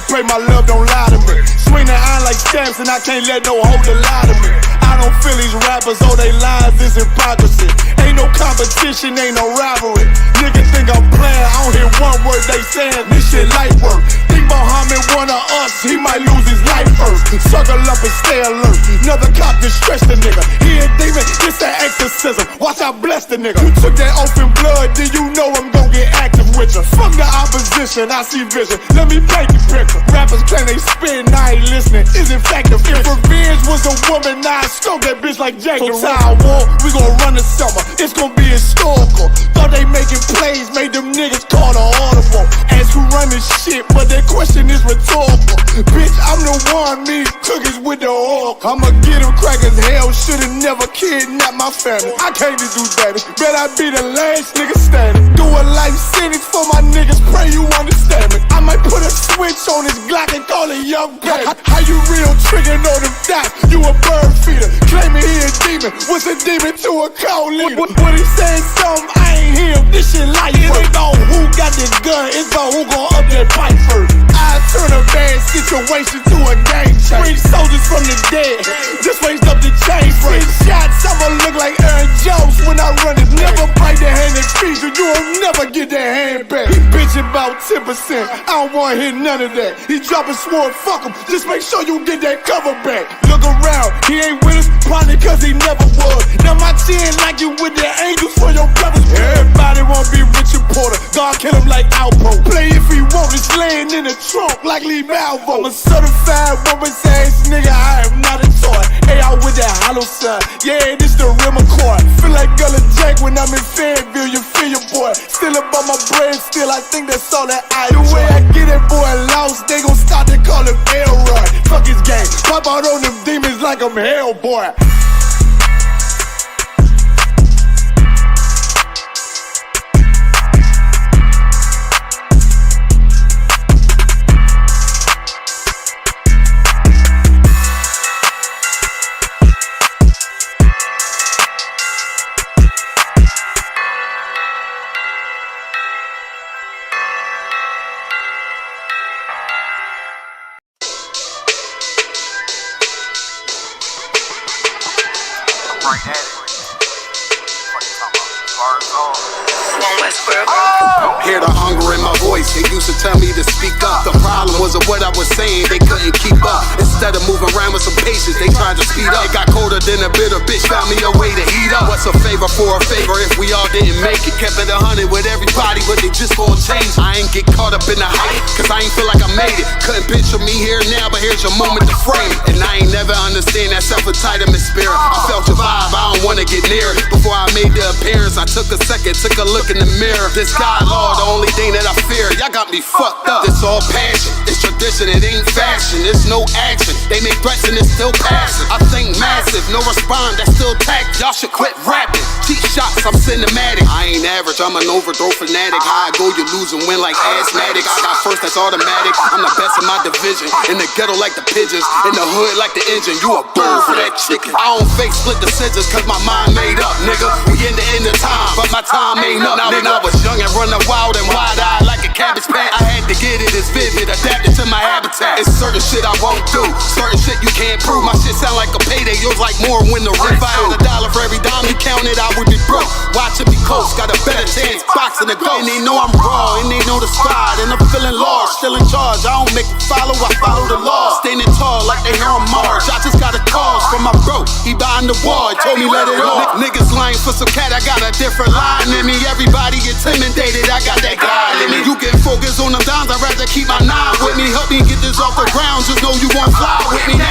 just pray my love don't lie to me. Swing the iron like stamps and I can't let no holder lie to me. I don't feel these rappers, oh they lies is hypocrisy. Ain't no competition, ain't no rivalry. Niggas think I'm playing, I don't hear one word they saying. This shit light work. Think Muhammad one of us, he might lose his life first. Circle up and stay alert. Another cop just stretch the nigga. He a demon, it's an exorcism. Watch I bless the nigga. You took that open blood, then you know I'm gon' get active with you. Fuck the opposition, I see vision. Let me paint the picture. Rappers claim they spin, I ain't listening. Is in fact the If revenge was a woman, now I stroke that bitch like Jack the Ripper. War, we gon' run the summer. It's gon' be historical. Thought they making plays, made them niggas call the audible. Ask who run this shit, but that question is rhetorical. Bitch, I'm the one, me cookies with the oil. I'ma get them crackers, hell should've never kidnapped my family. I can't just do that. Bet I be the last nigga standing. Do a life sentence for my niggas, pray you understand me. I might put a switch on this Glock and call it young baby. How you real trigger know them dots? You a bird feeder, claiming he a demon. What's a demon to a cold leader? What he saying something, I ain't hear him. This shit light work. It ain't about who got this gun, it's about who gon' up that pipe first. I turn a bad situation to a game changer. Bring soldiers from the dead, just raised up the chain frame. Shots, I'ma look like Aaron Jones when I run it. Never bite the hand that feeds you, you won't never get that hand back. He bitchin' about 10%, I don't wanna hear none of that. He dropping sword, fuck him, just make sure you get that cover back. Look around, he ain't with us, probably cause he never was. Now my chin like you with the angels for your brothers. Everybody wanna be Richard Porter, God kill him like Alpo. Play if he want, it's laying in the trunk like Lee Malvo. I'm a certified woman's ass nigga, I am not a toy. Hey, out with that hollow sign, yeah, this the real McCoy. Feel like Gullah Jack when I'm in Fayetteville, you feel your boy. Still about my brain, still I think that's all that I do. The way I get that boy lost, they gon' start to call him Elroy. Fuck his game, pop out on them demons like I'm Hellboy. Hear the hunger in my voice, they used to tell me to speak up. The problem was of what I was saying, they couldn't keep up. Instead of moving around with some patience, they tried to speed up. It got colder than a bitter bitch, found me a way to heat up. What's a favor for a favor if we all didn't make it? Kept it 100 with everybody, but they just gon' change. I ain't get caught up in the hype, cause I ain't feel like I made it. Couldn't picture me here now, but here's your moment to frame it. And I ain't never understand that self-entitlement spirit. I felt your vibe, I don't wanna get near it. Before I made the appearance, I took a second, took a look in the mirror. This God, Lord, the only thing that I fear. Y'all got me fucked up. It's all passion, it's tradition, it ain't fashion. It's no action, they make threats and it's still passing. I think massive, no respond, that's still tact. Y'all should quit rapping. Cheap shots, I'm cinematic. I ain't average, I'm an overthrow fanatic. How I go, you lose and win like asthmatic. I got first, that's automatic. I'm the best in my division. In the ghetto like the pigeons, in the hood like the engine. You a bird for that chicken. I don't fake split decisions cause my mind made up, nigga. We in the end of time, but my time ain't up. Now when I was young and running wild and wide-eyed like a cabbage patch, I had to get it as vivid, adapted to my habitat. It's certain shit I won't do, certain shit you can't prove. My shit sound like a payday, yours like more when the rent. If I had $1 for every dime you counted, I would be broke. Watch it be close, got a better chance, boxing the ghost. And they know I'm raw, and they know the squad, and I'm feeling lost, still in charge. I don't make a follow, I follow the law. Standing tall like they here on Mars. I just got a call from my bro, he behind the wall, told me let it off. Niggas lying for some cat, I got a different line in me. Everybody intimidated, I got that guy in me. You get focused on them dimes, I'd rather keep my nine with me. Help me get this off the ground, just know you won't fly with me now.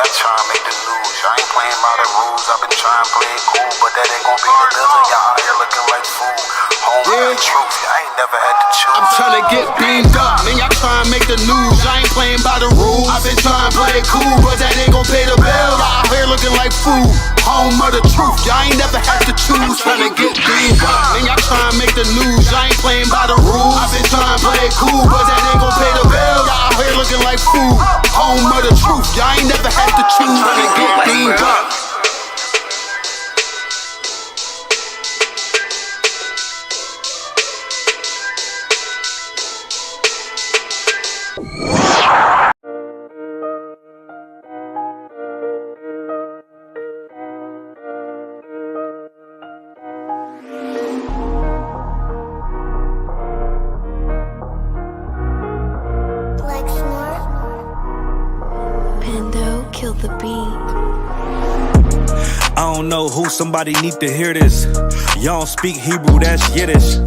I try and make the news, I ain't playing by the rules. I've been trying to play it cool, but that ain't gon' be the building. Y'all out here looking like fool. Home the truth, I ain't never had to choose. I'm trying to get beamed up, man, y'all try and make the news. I ain't playing by the rules. I've been trying to play it cool, but that ain't gon' pay the bill. Y'all out here looking like fool. Home of the truth, y'all ain't never had to choose. Trying to get beamed up, man, y'all try and make the news. I ain't playing by the rules. I've been trying to play it cool, but that ain't gon' pay the bill. Y'all out here looking like fool. Home of the truth, y'all ain't never had to choose. Trying to get beamed up. feel the beat. I don't know who, somebody need to hear this. Y'all don't speak Hebrew, that's Yiddish.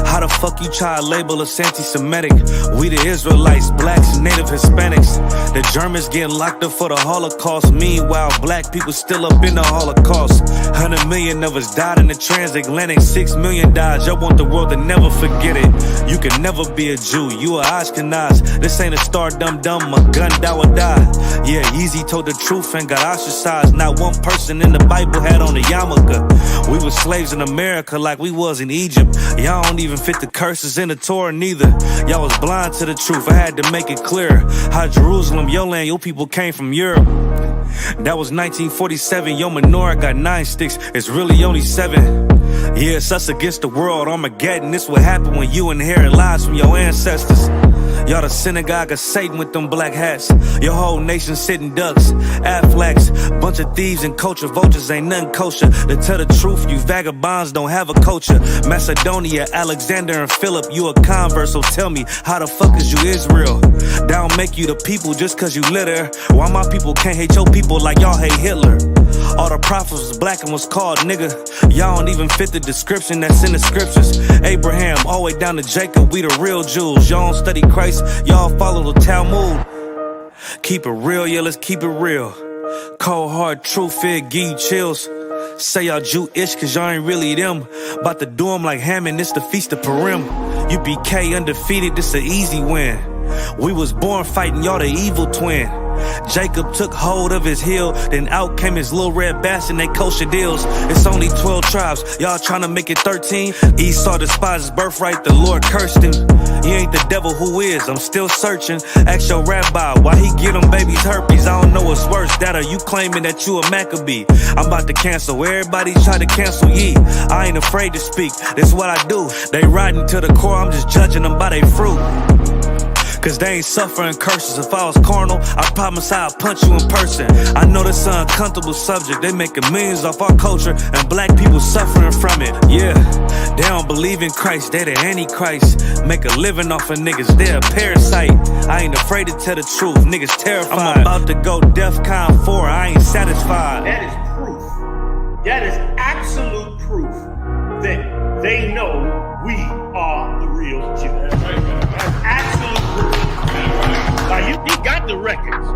How the fuck you try to label us anti-Semitic? We the Israelites, blacks, native Hispanics. The Germans getting locked up for the Holocaust. Meanwhile, black people still up in the Holocaust. 100 million of us died in the transatlantic. 6 million died, y'all want the world to never forget it. You can never be a Jew, you a Ashkenaz. This ain't a star dum-dum, a gun die or die. Yeah, Yeezy told the truth and got ostracized. Not one person in the Bible had on a yarmulke. We was slaves in America like we was in Egypt. Y'all don't even fit the curses in the Torah neither. Y'all was blind to the truth, I had to make it clear. How Jerusalem, your land, your people came from Europe. That was 1947, your menorah got 9 sticks, it's really only 7. Yeah, it's us against the world, Armageddon. This what happened when you inherit lies from your ancestors. Y'all the synagogue of Satan with them black hats. Your whole nation sitting ducks, Aflacs. Bunch of thieves and culture vultures, ain't nothing kosher. To tell the truth, you vagabonds don't have a culture. Macedonia, Alexander and Philip, you a convert, so tell me, how the fuck is you Israel? That don't make you the people just cause you litter. Why my people can't hate your people like y'all hate Hitler? All the prophets was black and was called nigga. Y'all don't even fit the description that's in the scriptures. Abraham, all the way down to Jacob, we the real Jews. Y'all don't study Christ, y'all follow the Talmud. Keep it real, yeah, let's keep it real. Cold hard truth, it give you chills. Say y'all Jewish cause y'all ain't really them. About to do them like Hammond, it's the Feast of Purim. UPK undefeated, this an easy win. We was born fighting, y'all the evil twin. Jacob took hold of his heel, then out came his little red bastard and they kosher deals. It's only 12 tribes, y'all trying to make it 13. Esau despised his birthright, the Lord cursed him. He ain't the devil, who is? I'm still searching. Ask your rabbi, why he get them babies herpes? I don't know what's worse, that or you claiming that you a Maccabee. I'm about to cancel, everybody try to cancel ye. I ain't afraid to speak, that's what I do. They riding to the core, I'm just judging them by their fruit. Cause they ain't suffering curses. If I was carnal, I promise I'd punch you in person. I know this an uncomfortable subject. They making millions off our culture and black people suffering from it. Yeah, they don't believe in Christ, they the Antichrist. Make a living off of niggas, they a parasite. I ain't afraid to tell the truth, niggas terrified. I'm about to go DEFCON 4, I ain't satisfied. That is proof. That is absolute proof that they know we are the real Jews. That's absolute proof. Now, he got the records.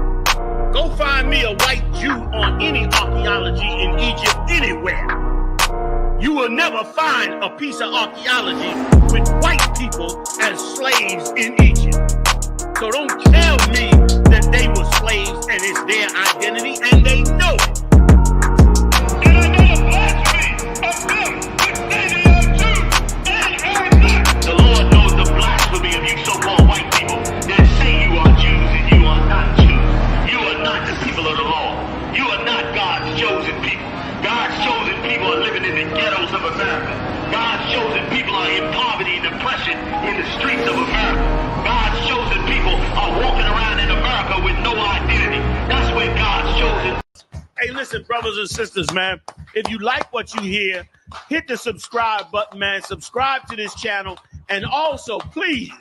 Go find me a white Jew on any archaeology in Egypt anywhere. You will never find a piece of archaeology with white people as slaves in Egypt. So don't tell me that they were slaves and it's their identity, and they know it. And I know the blasphemy of them, which say they are Jews and are not. The Lord knows the blasphemy of you so-called white people that say you are Jews and you are not Jews. You are not the people of the law. You are not God's chosen people. God's chosen people are living in the ghettos of America. God's chosen people are in poverty and depression in the streets of America. God's chosen people are walking around in America with no identity. That's where God's chosen. Hey, listen, brothers and sisters, man. If you like what you hear, hit the subscribe button, man. Subscribe to this channel. And also, please,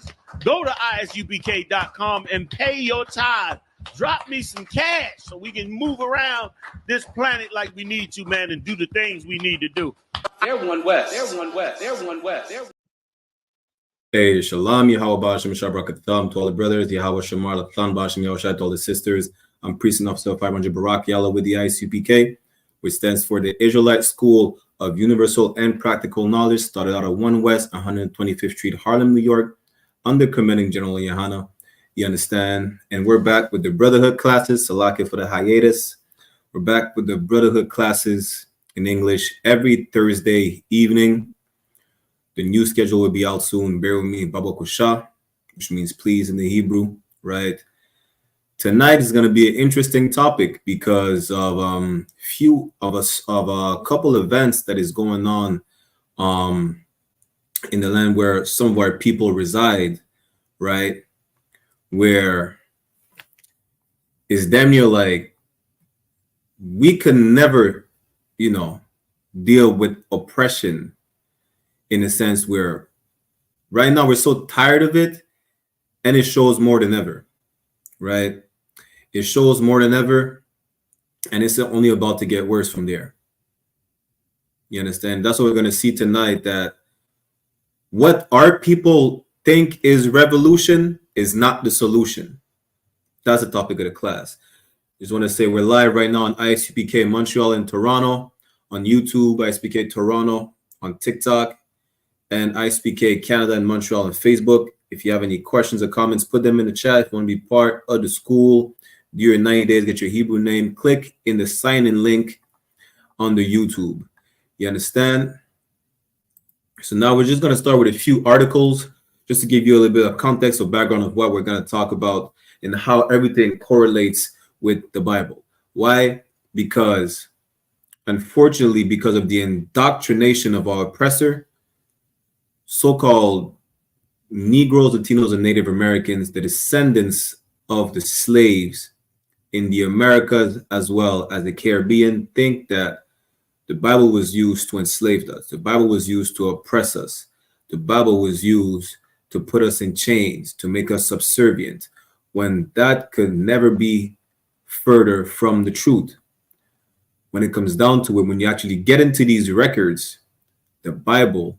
go to isupk.com and pay your tithe. Drop me some cash so we can move around this planet like we need to, man, and do the things we need to do. They're one west. They're one west. They're one west. Hey, Shalom, Yahweh Bashim, Shabrakatham, to all the brothers, Yahweh Shamar, Lathan Bashim, Yahushai, to all the sisters. I'm Priest and Officer 500 Barak Yalla with the I.S.U.P.K, which stands for the Israelite School of Universal and Practical Knowledge, started out at 1 West, 125th Street, Harlem, New York, under Commanding General YAHANNA. You understand? And we're back with the Brotherhood classes. Salaki for the hiatus. We're back with the Brotherhood classes in English every Thursday evening. The new schedule will be out soon. Bear with me, Baba Kusha, which means please in the Hebrew, right? Tonight is going to be an interesting topic because of a couple events that is going on in the land where some of our people reside, right? Where it's damn near like we can never, deal with oppression in a sense where right now we're so tired of it, and it shows more than ever, right? It shows more than ever And it's only about to get worse from there. You understand? That's what we're going to see tonight, that what our people think is revolution is not the solution. That's the topic of the class. Just want to say we're live right now on I.S.U.P.K Montreal and Toronto, on YouTube, I.S.P.K Toronto, on TikTok, and I.S.P.K Canada and Montreal on Facebook. If you have any questions or comments, put them in the chat. If you want to be part of the school, do your 90 days, get your Hebrew name, click in the sign-in link on the YouTube. You understand? So now we're just going to start with a few articles just to give you a little bit of context or background of what we're going to talk about and how everything correlates with the Bible. Why? Because, unfortunately, because of the indoctrination of our oppressor, so-called Negroes, Latinos, and Native Americans, the descendants of the slaves in the Americas as well as the Caribbean, think that the Bible was used to enslave us. The Bible was used to oppress us. The Bible was used to put us in chains, to make us subservient, when that could never be further from the truth. When it comes down to it, when you actually get into these records, the Bible,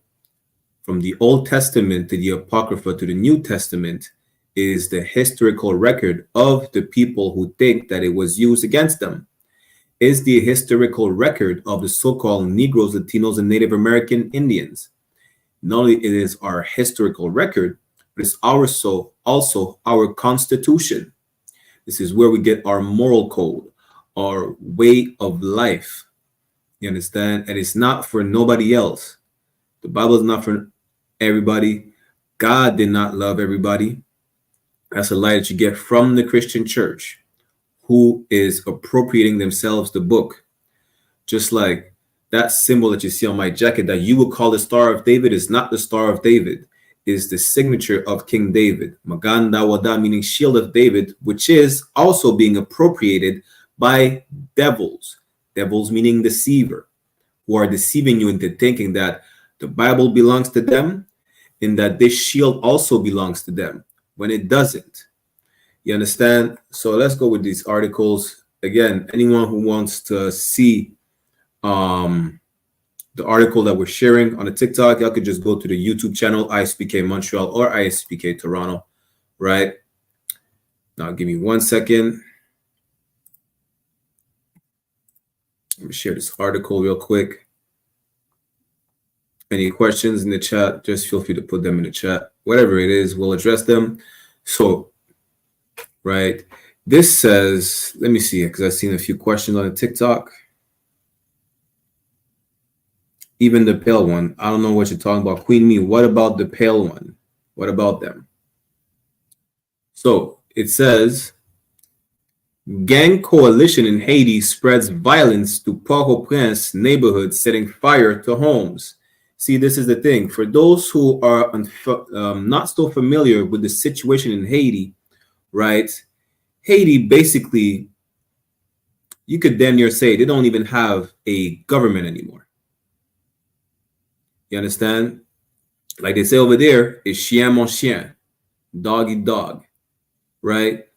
from the Old Testament to the Apocrypha to the New Testament, is the historical record of the people who think that it was used against them. Is the historical record of the so-called Negroes, Latinos, and Native American Indians. Not only it is our historical record, but it's also our Constitution. This is where we get our moral code, our way of life. You understand? And it's not for nobody else. The Bible is not for everybody. God did not love everybody. That's a lie that you get from the Christian church, who is appropriating themselves the book. Just like that symbol that you see on my jacket that you would call the Star of David is not the Star of David, is the signature of King David. Maganda Wada, meaning shield of David, which is also being appropriated by devils. Devils meaning deceiver, who are deceiving you into thinking that the Bible belongs to them and that this shield also belongs to them, when it doesn't. You understand? So let's go with these articles. Again, anyone who wants to see the article that we're sharing on the TikTok, y'all could just go to the YouTube channel, I.S.P.K Montreal or I.S.P.K Toronto, right? Now, give me 1 second. Let me share this article real quick. Any questions in the chat, just feel free to put them in the chat. Whatever it is, we'll address them. So, right, this says, let me see, because I've seen a few questions on the TikTok. Even the pale one, I don't know what you're talking about. Queen Me, what about the pale one? What about them? So it says, gang coalition in Haiti spreads violence to Port-au-Prince neighborhood, setting fire to homes. See, this is the thing. For those who are not so familiar with the situation in Haiti, right? Haiti, basically, you could damn near say they don't even have a government anymore. You understand? Like they say over there, it's chien mon chien, dog eat dog, right?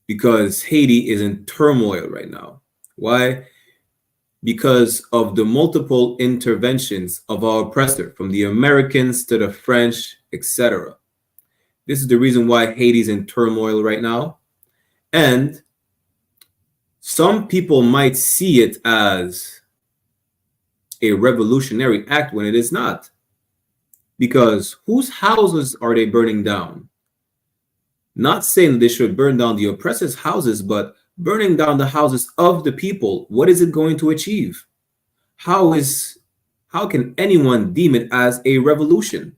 Because Haiti is in turmoil right now. Why? Because of the multiple interventions of our oppressor, from the Americans to the French, etc. This is the reason why Haiti's in turmoil right now. And some people might see it as a revolutionary act when it is not. Because whose houses are they burning down? Not saying they should burn down the oppressor's houses, but burning down the houses of the people. What is it going to achieve? How can anyone deem it as a revolution?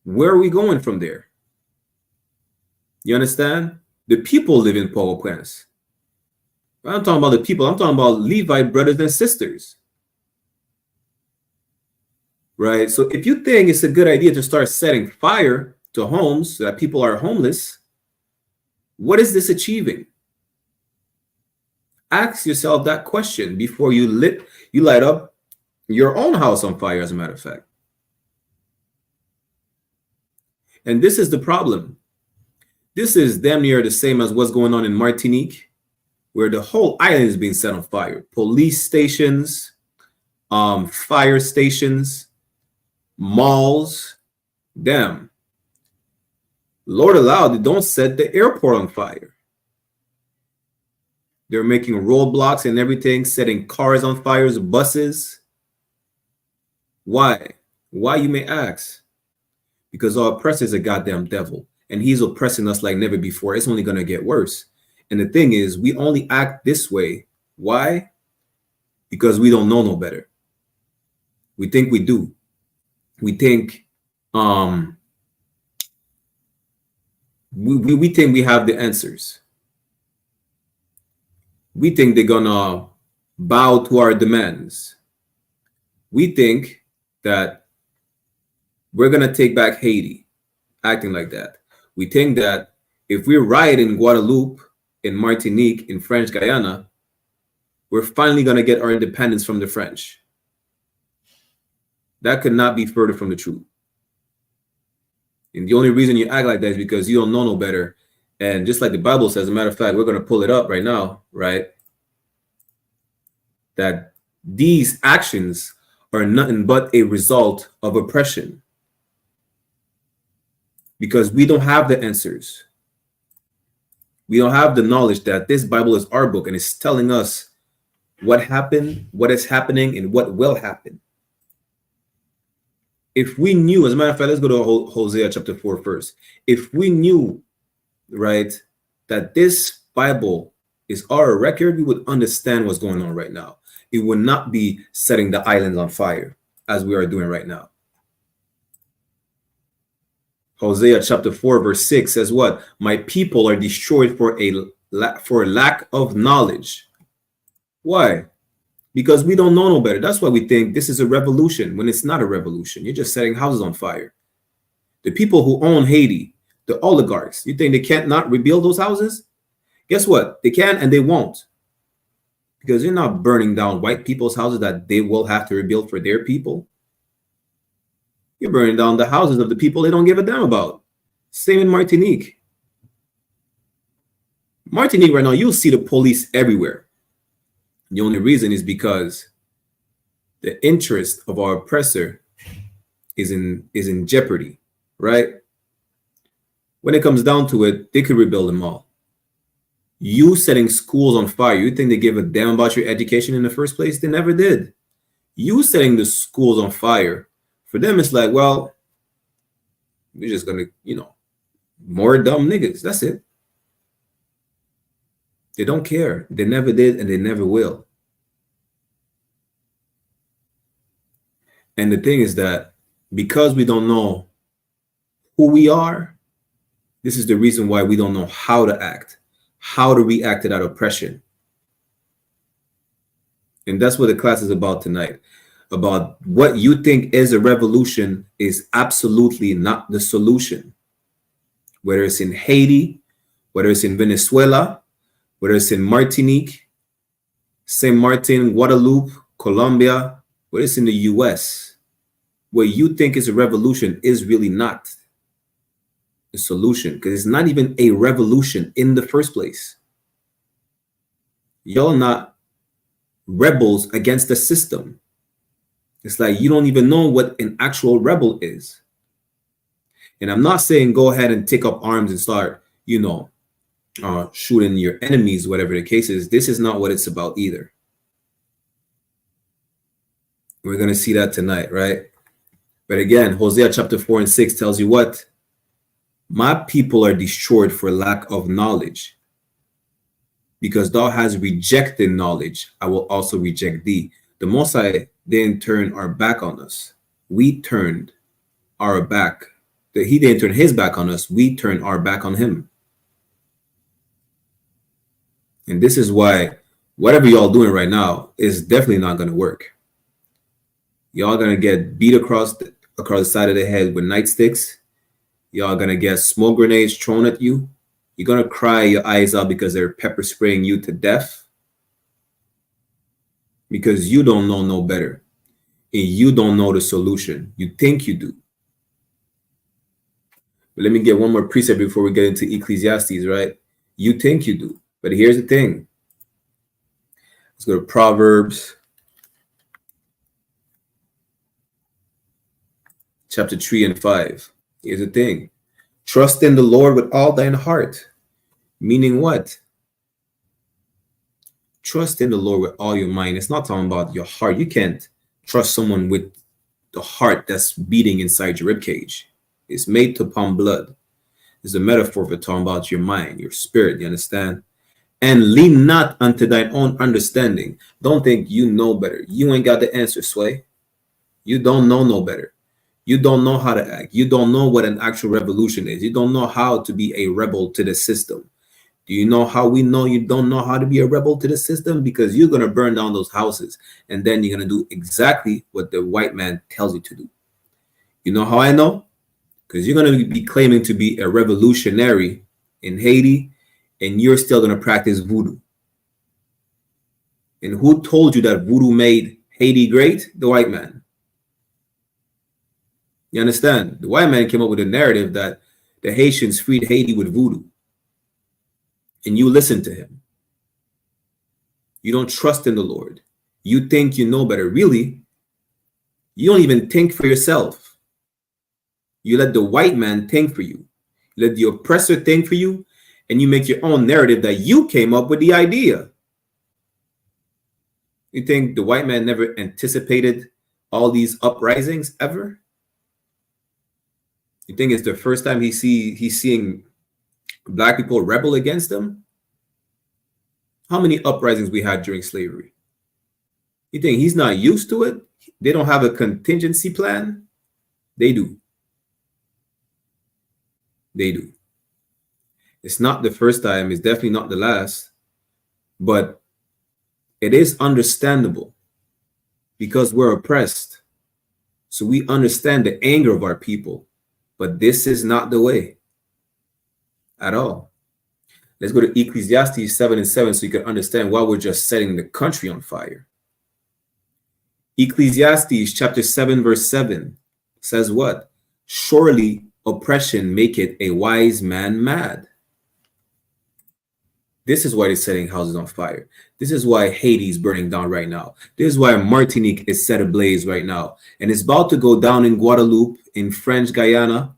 Where are we going from there? You understand? The people live in Port-au-Prince. I'm talking about the people. I'm talking about Levite brothers and sisters. Right? So if you think it's a good idea to start setting fire to homes so that people are homeless, what is this achieving? Ask yourself that question before you light up your own house on fire, as a matter of fact. And this is the problem. This is damn near the same as what's going on in Martinique, where the whole island is being set on fire. Police stations, fire stations, malls. Damn. Lord allow they don't set the airport on fire. They're making roadblocks and everything, setting cars on fires, buses. Why? Why, you may ask? Because our oppressor is a goddamn devil, and he's oppressing us like never before. It's only going to get worse. And the thing is, we only act this way. Why? Because we don't know no better. We think we do. We think we think we have the answers. We think they're gonna bow to our demands. We think that we're gonna take back Haiti, acting like that. We think that if we riot in Guadeloupe, in Martinique, in French Guyana, we're finally gonna get our independence from the French. That could not be further from the truth. And the only reason you act like that is because you don't know no better. And just like the Bible says, as a matter of fact, we're going to pull it up right now, right? That these actions are nothing but a result of oppression. Because we don't have the answers. We don't have the knowledge that this Bible is our book and it's telling us what happened, what is happening, and what will happen. If we knew, as a matter of fact, let's go to Hosea chapter 4 first. If we knew, right, that this Bible is our record, we would understand what's going on right now. It would not be setting the islands on fire as we are doing right now. Hosea chapter 4 verse 6 says what? My people are destroyed for lack of knowledge. Why? Because we don't know no better. That's why we think this is a revolution when it's not a revolution. You're just setting houses on fire. The people who own Haiti, the oligarchs, you think they can't not rebuild those houses? Guess what? They can and they won't. Because you're not burning down white people's houses that they will have to rebuild for their people. You're burning down the houses of the people they don't give a damn about. Same in Martinique. Martinique right now, you'll see the police everywhere. The only reason is because the interest of our oppressor is in jeopardy, right? When it comes down to it, they could rebuild them all. You setting schools on fire, you think they give a damn about your education in the first place? They never did. You setting the schools on fire, for them it's like, well, we're just gonna, more dumb niggas. That's it. They don't care. They never did and they never will. And the thing is that because we don't know who we are, this is the reason why we don't know how to act, how to react to that oppression. And that's what the class is about tonight. About what you think is a revolution is absolutely not the solution. Whether it's in Haiti, whether it's in Venezuela, whether it's in Martinique, Saint Martin, Guadeloupe, Colombia, whether it's in the US, what you think is a revolution is really not the solution, because it's not even a revolution in the first place. Y'all not rebels against the system. It's like you don't even know what an actual rebel is. And I'm not saying go ahead and take up arms and start, shooting your enemies, whatever the case is. This is not what it's about either. We're going to see that tonight, right? But again, Hosea chapter 4 and 6 tells you what? My people are destroyed for lack of knowledge. Because thou hast rejected knowledge, I will also reject thee. The Most High didn't turn our back on us. We turned our back. He didn't turn his back on us. We turned our back on him. And this is why whatever y'all doing right now is definitely not going to work. Y'all going to get beat across the side of the head with nightsticks. Y'all going to get smoke grenades thrown at you. You're going to cry your eyes out because they're pepper spraying you to death. Because you don't know no better. And you don't know the solution. You think you do. But let me get one more precept before we get into Ecclesiastes, right? You think you do, but here's the thing. Let's go to Proverbs chapter 3 and 5. Here's the thing. Trust in the Lord with all thine heart. Meaning what? Trust in the Lord with all your mind. It's not talking about your heart. You can't trust someone with the heart that's beating inside your ribcage. It's made to pump blood. It's a metaphor for talking about your mind, your spirit. You understand? And lean not unto thine own understanding. Don't think you know better. You ain't got the answer, Sway. You don't know no better. You don't know how to act. You don't know what an actual revolution is. You don't know how to be a rebel to the system. Do you know how we know you don't know how to be a rebel to the system? Because you're going to burn down those houses, and then you're going to do exactly what the white man tells you to do. You know how I know? Because you're going to be claiming to be a revolutionary in Haiti, and you're still going to practice voodoo. And who told you that voodoo made Haiti great? The white man. You understand? The white man came up with a narrative that the Haitians freed Haiti with voodoo. And you listen to him. You don't trust in the Lord. You think you know better. Really, you don't even think for yourself. You let the white man think for you. You let the oppressor think for you, and you make your own narrative that you came up with the idea. You think the white man never anticipated all these uprisings ever? You think it's the first time he's seeing black people rebel against them? How many uprisings we had during slavery? You think he's not used to it? They don't have a contingency plan? They do. They do. It's not the first time. It's definitely not the last. But it is understandable because we're oppressed. So we understand the anger of our people. But this is not the way at all. Let's go to Ecclesiastes 7 and 7 so you can understand why we're just setting the country on fire. Ecclesiastes chapter 7 verse 7 says what? Surely oppression maketh a wise man mad. This is why they're setting houses on fire. This is why Haiti is burning down right now. This is why Martinique is set ablaze right now. And it's about to go down in Guadeloupe, in French Guyana.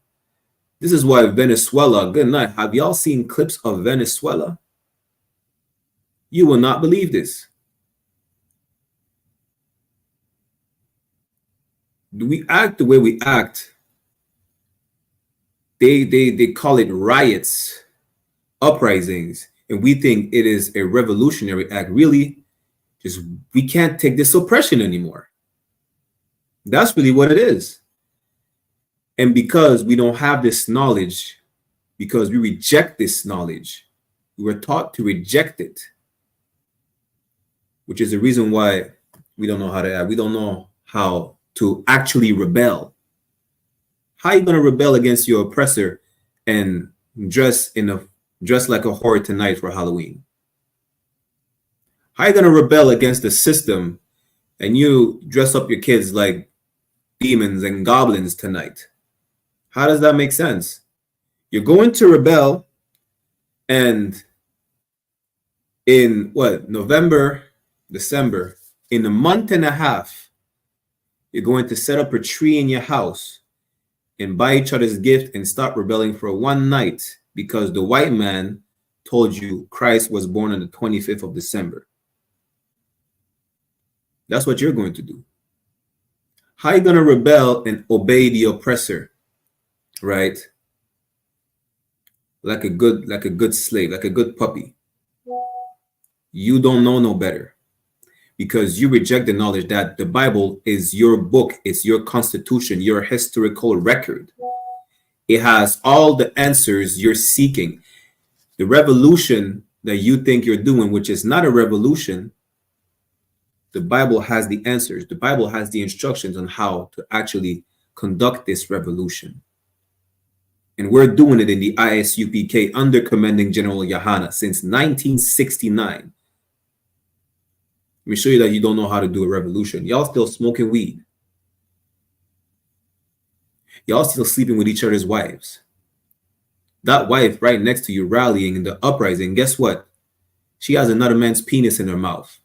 This is why Venezuela, good night. Have y'all seen clips of Venezuela? You will not believe this. Do we act the way we act? They call it riots, uprisings, and we think it is a revolutionary act. Really, just we can't take this oppression anymore. That's really what it is. And because we don't have this knowledge, because we reject this knowledge, we were taught to reject it, which is the reason why we don't know how to act. We don't know how to actually rebel. How are you going to rebel against your oppressor and dress like a whore tonight for Halloween? How are you going to rebel against the system and you dress up your kids like demons and goblins tonight? How does that make sense? You're going to rebel, and in what, November, December, in a month and a half, you're going to set up a tree in your house and buy each other's gift and stop rebelling for one night because the white man told you Christ was born on the 25th of December. That's what you're going to do. How are you going to rebel and obey the oppressor? Right? Like a good slave, like a good puppy. You don't know no better because you reject the knowledge that the Bible is your book, it's your constitution, your historical record. It has all the answers you're seeking. The revolution that you think you're doing, which is not a revolution, the Bible has the answers. The Bible has the instructions on how to actually conduct this revolution. And we're doing it in the I.S.U.P.K under Commanding General YAHANNA since 1969. Let me show you that you don't know how to do a revolution. Y'all still smoking weed. Y'all still sleeping with each other's wives. That wife right next to you rallying in the uprising, guess what? She has another man's penis in her mouth.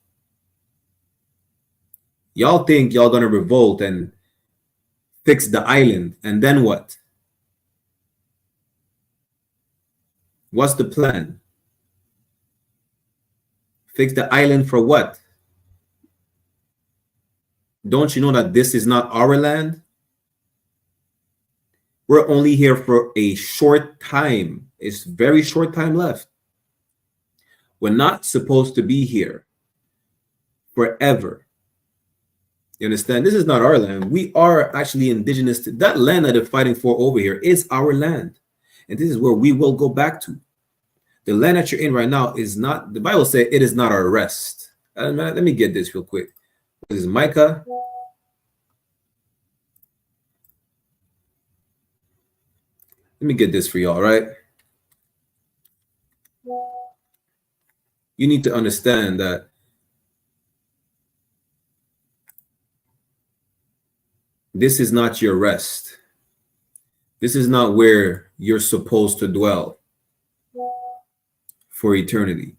Y'all think y'all gonna revolt and fix the island, and then what? What's the plan? Fix the island for what? Don't you know that this is not our land? We're only here for a short time. It's very short time left. We're not supposed to be here forever. You understand? This is not our land. We are actually indigenous to that land that they're fighting for over here is our land. And this is where we will go back to. The land that you're in right now is not, the Bible says it is not our rest. Let me get this real quick. This is Micah. Let me get this for y'all, right? You need to understand that this is not your rest. This is not where you're supposed to dwell for eternity.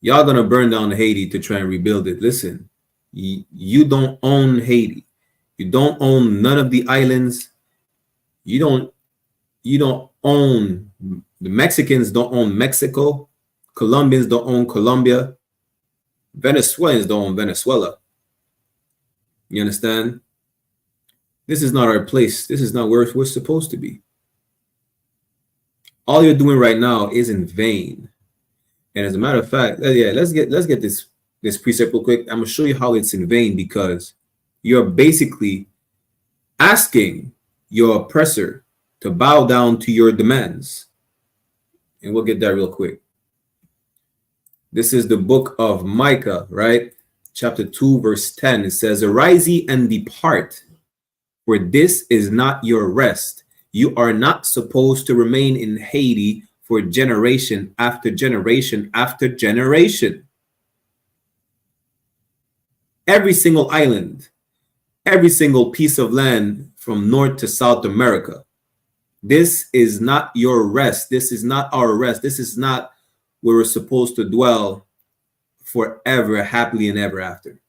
Y'all gonna burn down Haiti to try and rebuild it. Listen, you don't own Haiti. You don't own none of the islands. You don't own, the Mexicans don't own Mexico. Colombians don't own Colombia. Venezuelans don't own Venezuela. You understand? This is not our place. This is not where we're supposed to be. All you're doing right now is in vain. And as a matter of fact, yeah, let's get this precept real quick. I'm gonna show you how it's in vain, because you're basically asking your oppressor to bow down to your demands. And we'll get that real quick. This is the book of Micah, right? Chapter 2, verse 10. It says, "Arise ye and depart, for this is not your rest. You are not supposed to remain in Haiti for generation after generation after generation." Every single island, every single piece of land from North to South America. This is not your rest. This is not our rest. This is not where we're supposed to dwell forever, happily and ever after.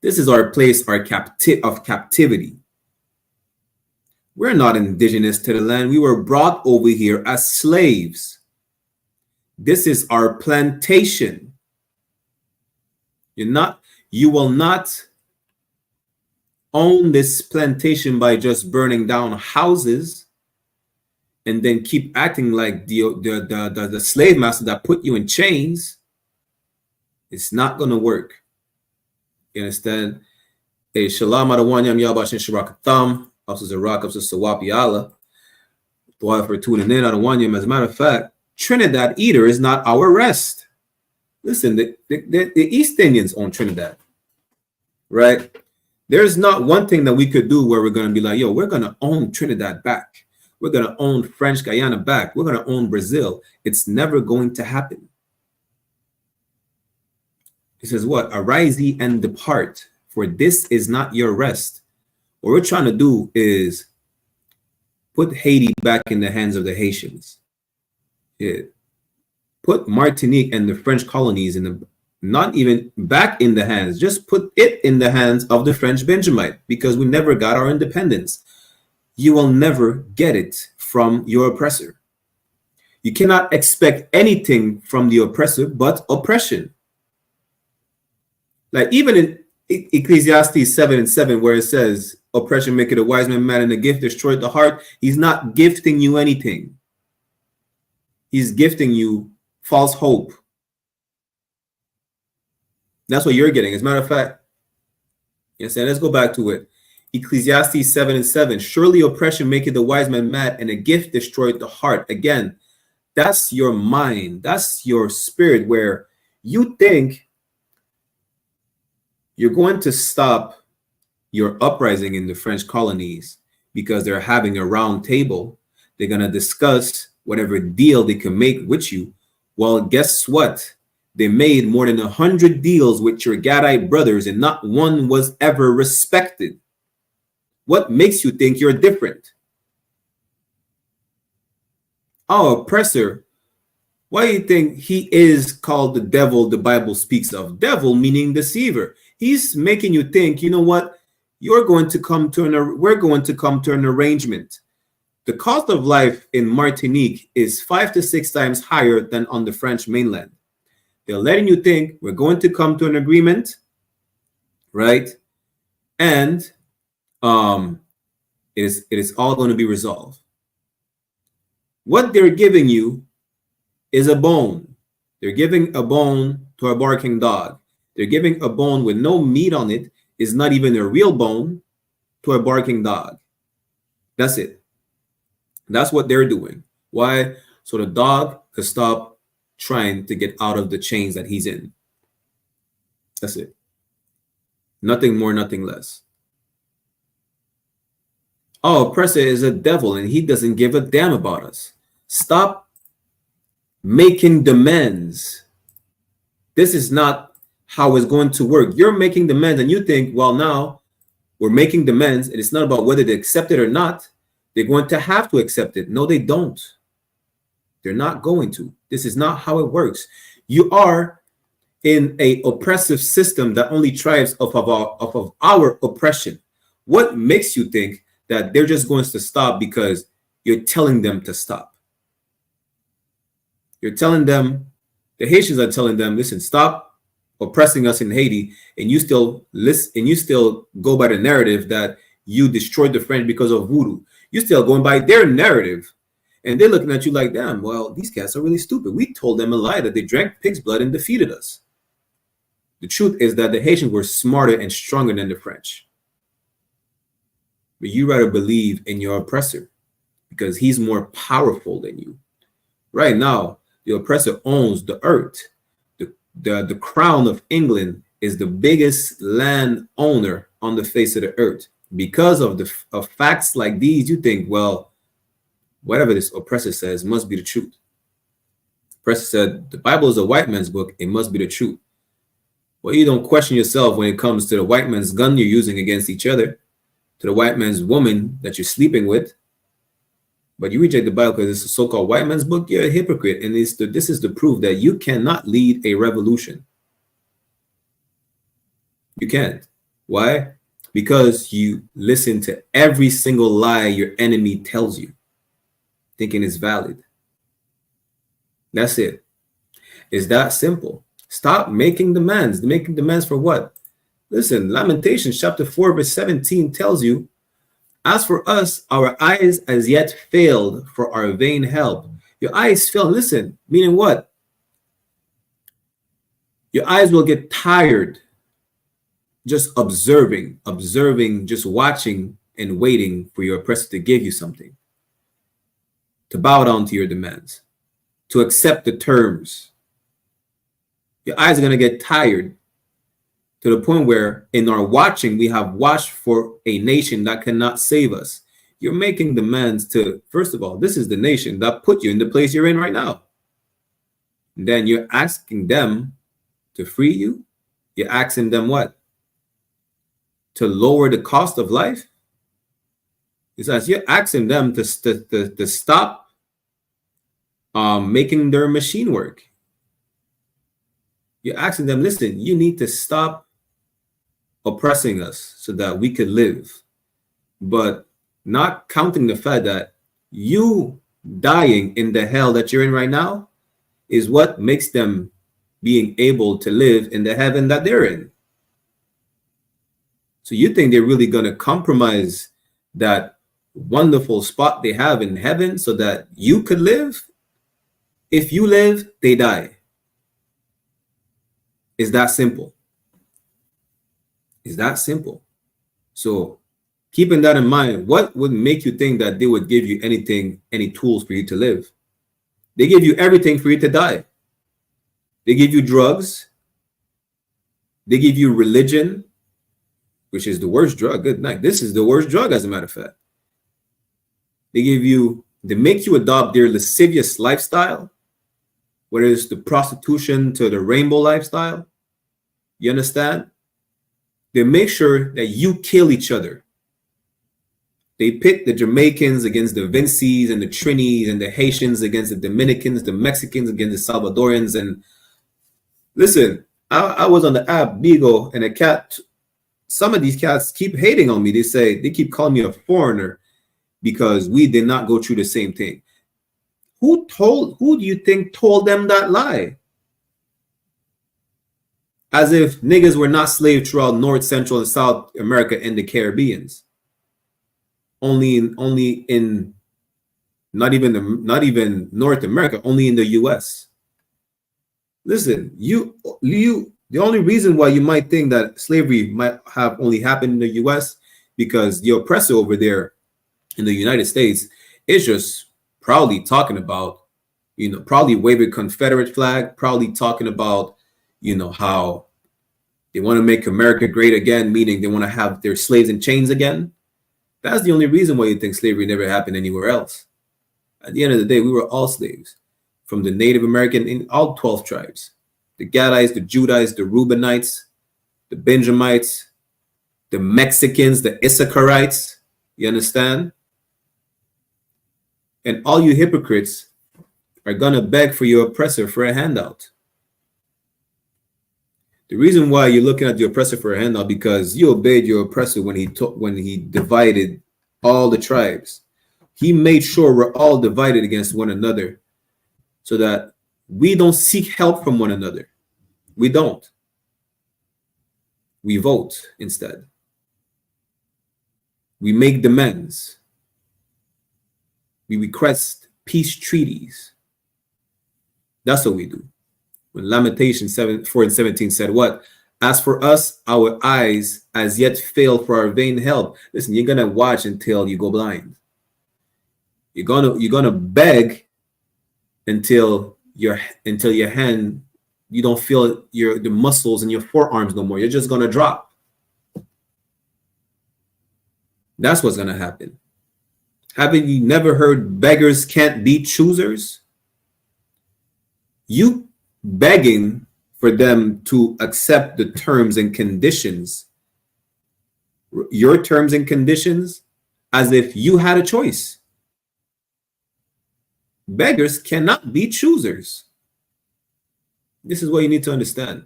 This is our place, our of captivity. We're not indigenous to the land. We were brought over here as slaves. This is our plantation. You will not own this plantation by just burning down houses and then keep acting like the slave master that put you in chains. It's not going to work. You understand? Hey, Shalom Adawanyam Yabashin Sharakatham, Upsa Zarak, Upsa Sawapi Allah. Dua for tuning in Adawanyam. As a matter of fact, Trinidad either is not our rest. Listen, the East Indians own Trinidad, right? There's not one thing that we could do where we're going to be like, yo, we're going to own Trinidad back. We're going to own French Guyana back. We're going to own Brazil. It's never going to happen. It says what? Arise ye and depart, for this is not your rest. What we're trying to do is put Haiti back in the hands of the Haitians. Yeah. Put Martinique and the French colonies in the, not even back in the hands, just put it in the hands of the French Benjamite, because we never got our independence. You will never get it from your oppressor. You cannot expect anything from the oppressor but oppression. Like even in Ecclesiastes 7:7, where it says, oppression maketh a wise man mad and a gift destroyed the heart, he's not gifting you anything. He's gifting you false hope. That's what you're getting. As a matter of fact, yes, and let's go back to it. Ecclesiastes 7:7. Surely oppression maketh the wise man mad, and a gift destroyed the heart. Again, that's your mind. That's your spirit, where you think you're going to stop your uprising in the French colonies because they're having a round table. They're going to discuss whatever deal they can make with you. Well, guess what? They made more than 100 deals with your Gadite brothers, and not one was ever respected. What makes you think you're different? our oppressor, why do you think he is called the devil the Bible speaks of? Devil meaning deceiver. He's making you think, you know what? We're going to come to an arrangement. The cost of life in Martinique is 5 to 6 times higher than on the French mainland. They're letting you think we're going to come to an agreement, right? And it is all going to be resolved. What they're giving you is a bone. They're giving a bone to a barking dog. They're giving a bone with no meat on it, is not even a real bone, to a barking dog. That's it. That's what they're doing. Why? So the dog could stop trying to get out of the chains that he's in. That's it. Nothing more, nothing less. Our oppressor is a devil and he doesn't give a damn about us. Stop making demands. This is not how it's going to work. You're making demands and you think, well, now we're making demands and it's not about whether they accept it or not. They're going to have to accept it. No, they don't. They're not going to. This is not how it works. You are in a oppressive system that only thrives off of our oppression. What makes you think that they're just going to stop because you're telling them to stop? You're telling them, the Haitians are telling them, listen, stop oppressing us in Haiti, and you still listen, and you still go by the narrative that you destroyed the French because of voodoo. You're still going by their narrative, and they're looking at you like, damn, well, these cats are really stupid. We told them a lie that they drank pig's blood and defeated us. The truth is that the Haitians were smarter and stronger than the French. But you rather believe in your oppressor because he's more powerful than you. Right now, the oppressor owns the earth. The crown of England is the biggest land owner on the face of the earth. Because of facts like these, you think, well, whatever this oppressor says must be the truth. Oppressor said, the Bible is a white man's book. It must be the truth. Well, you don't question yourself when it comes to the white man's gun you're using against each other, to the white man's woman that you're sleeping with. But you reject the Bible because it's a so-called white man's book. You're a hypocrite. And this is the proof that you cannot lead a revolution. You can't. Why? Because you listen to every single lie your enemy tells you, thinking it's valid. That's it. It's that simple. Stop making demands. Making demands for what? Listen, Lamentations chapter 4 verse 17 tells you, as for us, our eyes as yet failed for our vain help. Your eyes fail. Listen, meaning what? Your eyes will get tired just observing, just watching and waiting for your oppressor to give you something, to bow down to your demands, to accept the terms. Your eyes are going to get tired to the point where in our watching, we have watched for a nation that cannot save us. You're making demands to, first of all, this is the nation that put you in the place you're in right now. And then you're asking them to free you. You're asking them what? To lower the cost of life. It's as you're asking them to stop making their machine work. You're asking them, listen, you need to stop oppressing us so that we could live, but not counting the fact that you dying in the hell that you're in right now is what makes them being able to live in the heaven that they're in. So you think they're really going to compromise that wonderful spot they have in heaven so that you could live? If you live, they die. It's that simple. It's that simple. So keeping that in mind, what would make you think that they would give you anything, any tools for you to live? They give you everything for you to die. They give you drugs. They give you religion, which is the worst drug. Good night. This is the worst drug, as a matter of fact. They make you adopt their lascivious lifestyle, whether it's the prostitution to the rainbow lifestyle. You understand? They make sure that you kill each other. They pit the Jamaicans against the Vincies and the Trinis and the Haitians against the Dominicans, the Mexicans against the Salvadorians. And listen, I was on the app, Bigo, and a cat. Some of these cats keep hating on me. They keep calling me a foreigner because we did not go through the same thing. Who do you think told them that lie? As if niggas were not slaves throughout North, Central, and South America and the Caribbeans. Only in not even North America, only in the US. Listen, the only reason why you might think that slavery might have only happened in the US because the oppressor over there in the United States is just proudly talking about, proudly waving Confederate flag, proudly talking about, how they want to make America great again, meaning they want to have their slaves in chains again. That's the only reason why you think slavery never happened anywhere else. At the end of the day, we were all slaves, from the Native American in all 12 tribes, the Gadites, the Judites, the Reubenites, the Benjamites, the Mexicans, the Issacharites. You understand? And all you hypocrites are gonna beg for your oppressor for a handout. The reason why you're looking at the oppressor for a handout because you obeyed your oppressor when he divided all the tribes. He made sure we're all divided against one another so that we don't seek help from one another. We don't. We vote instead. We make demands. We request peace treaties. That's what we do. When Lamentations 4:17 said what? As for us, our eyes as yet fail for our vain help. Listen, you're gonna watch until you go blind. You're gonna beg until your hand, you don't feel the muscles in your forearms no more. You're just gonna drop. That's what's gonna happen. Haven't you never heard beggars can't be choosers? You begging for them to accept the terms and conditions, your terms and conditions, as if you had a choice. Beggars cannot be choosers. This is what you need to understand.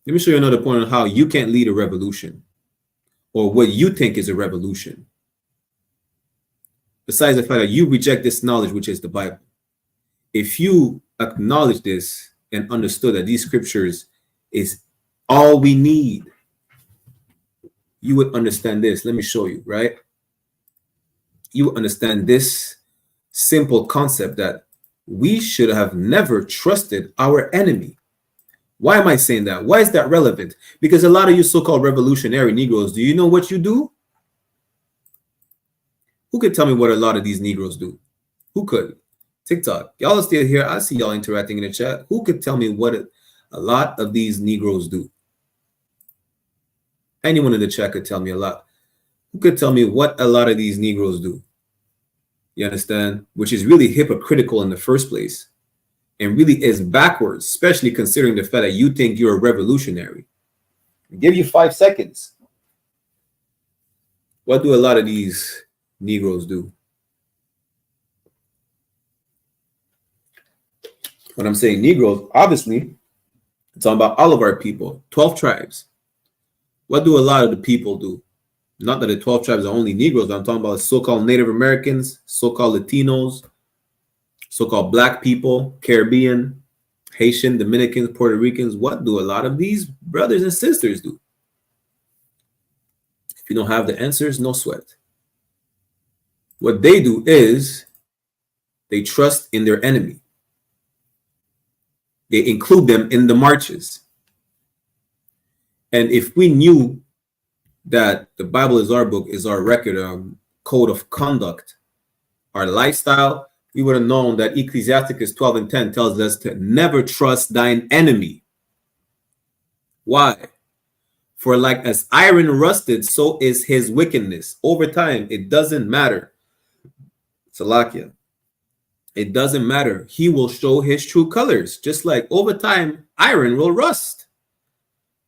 Let me show you another point on how you can't lead a revolution or what you think is a revolution. Besides the fact that you reject this knowledge, which is the Bible. If you acknowledge this and understood that these scriptures is all we need, you would understand this. Let me show you, right? You would understand this simple concept that we should have never trusted our enemy. Why am I saying that? Why is that relevant? Because a lot of you so-called revolutionary Negroes, do you know what you do? Who could tell me what a lot of these Negroes do? Who could? TikTok. Y'all are still here. I see y'all interacting in the chat. Who could tell me what a lot of these Negroes do? Anyone in the chat could tell me a lot. Who could tell me what a lot of these Negroes do? You understand? Which is really hypocritical in the first place and really is backwards, especially considering the fact that you think you're a revolutionary. I'll give you 5 seconds. What do a lot of these Negroes do? When I'm saying Negroes, obviously, it's all about all of our people, 12 tribes. What do a lot of the people do? Not that the 12 tribes are only Negroes, but I'm talking about so-called Native Americans, so-called Latinos, so-called Black people, Caribbean, Haitian, Dominicans, Puerto Ricans. What do a lot of these brothers and sisters do? If you don't have the answers, no sweat. What they do is they trust in their enemy. They include them in the marches. And if we knew that the Bible is our book, is our record, code of conduct, our lifestyle, we would have known that Ecclesiasticus 12:10 tells us to never trust thine enemy. Why? For like as iron rusted, so is his wickedness. Over time, it doesn't matter. Salakia. It doesn't matter. He will show his true colors. Just like over time, iron will rust.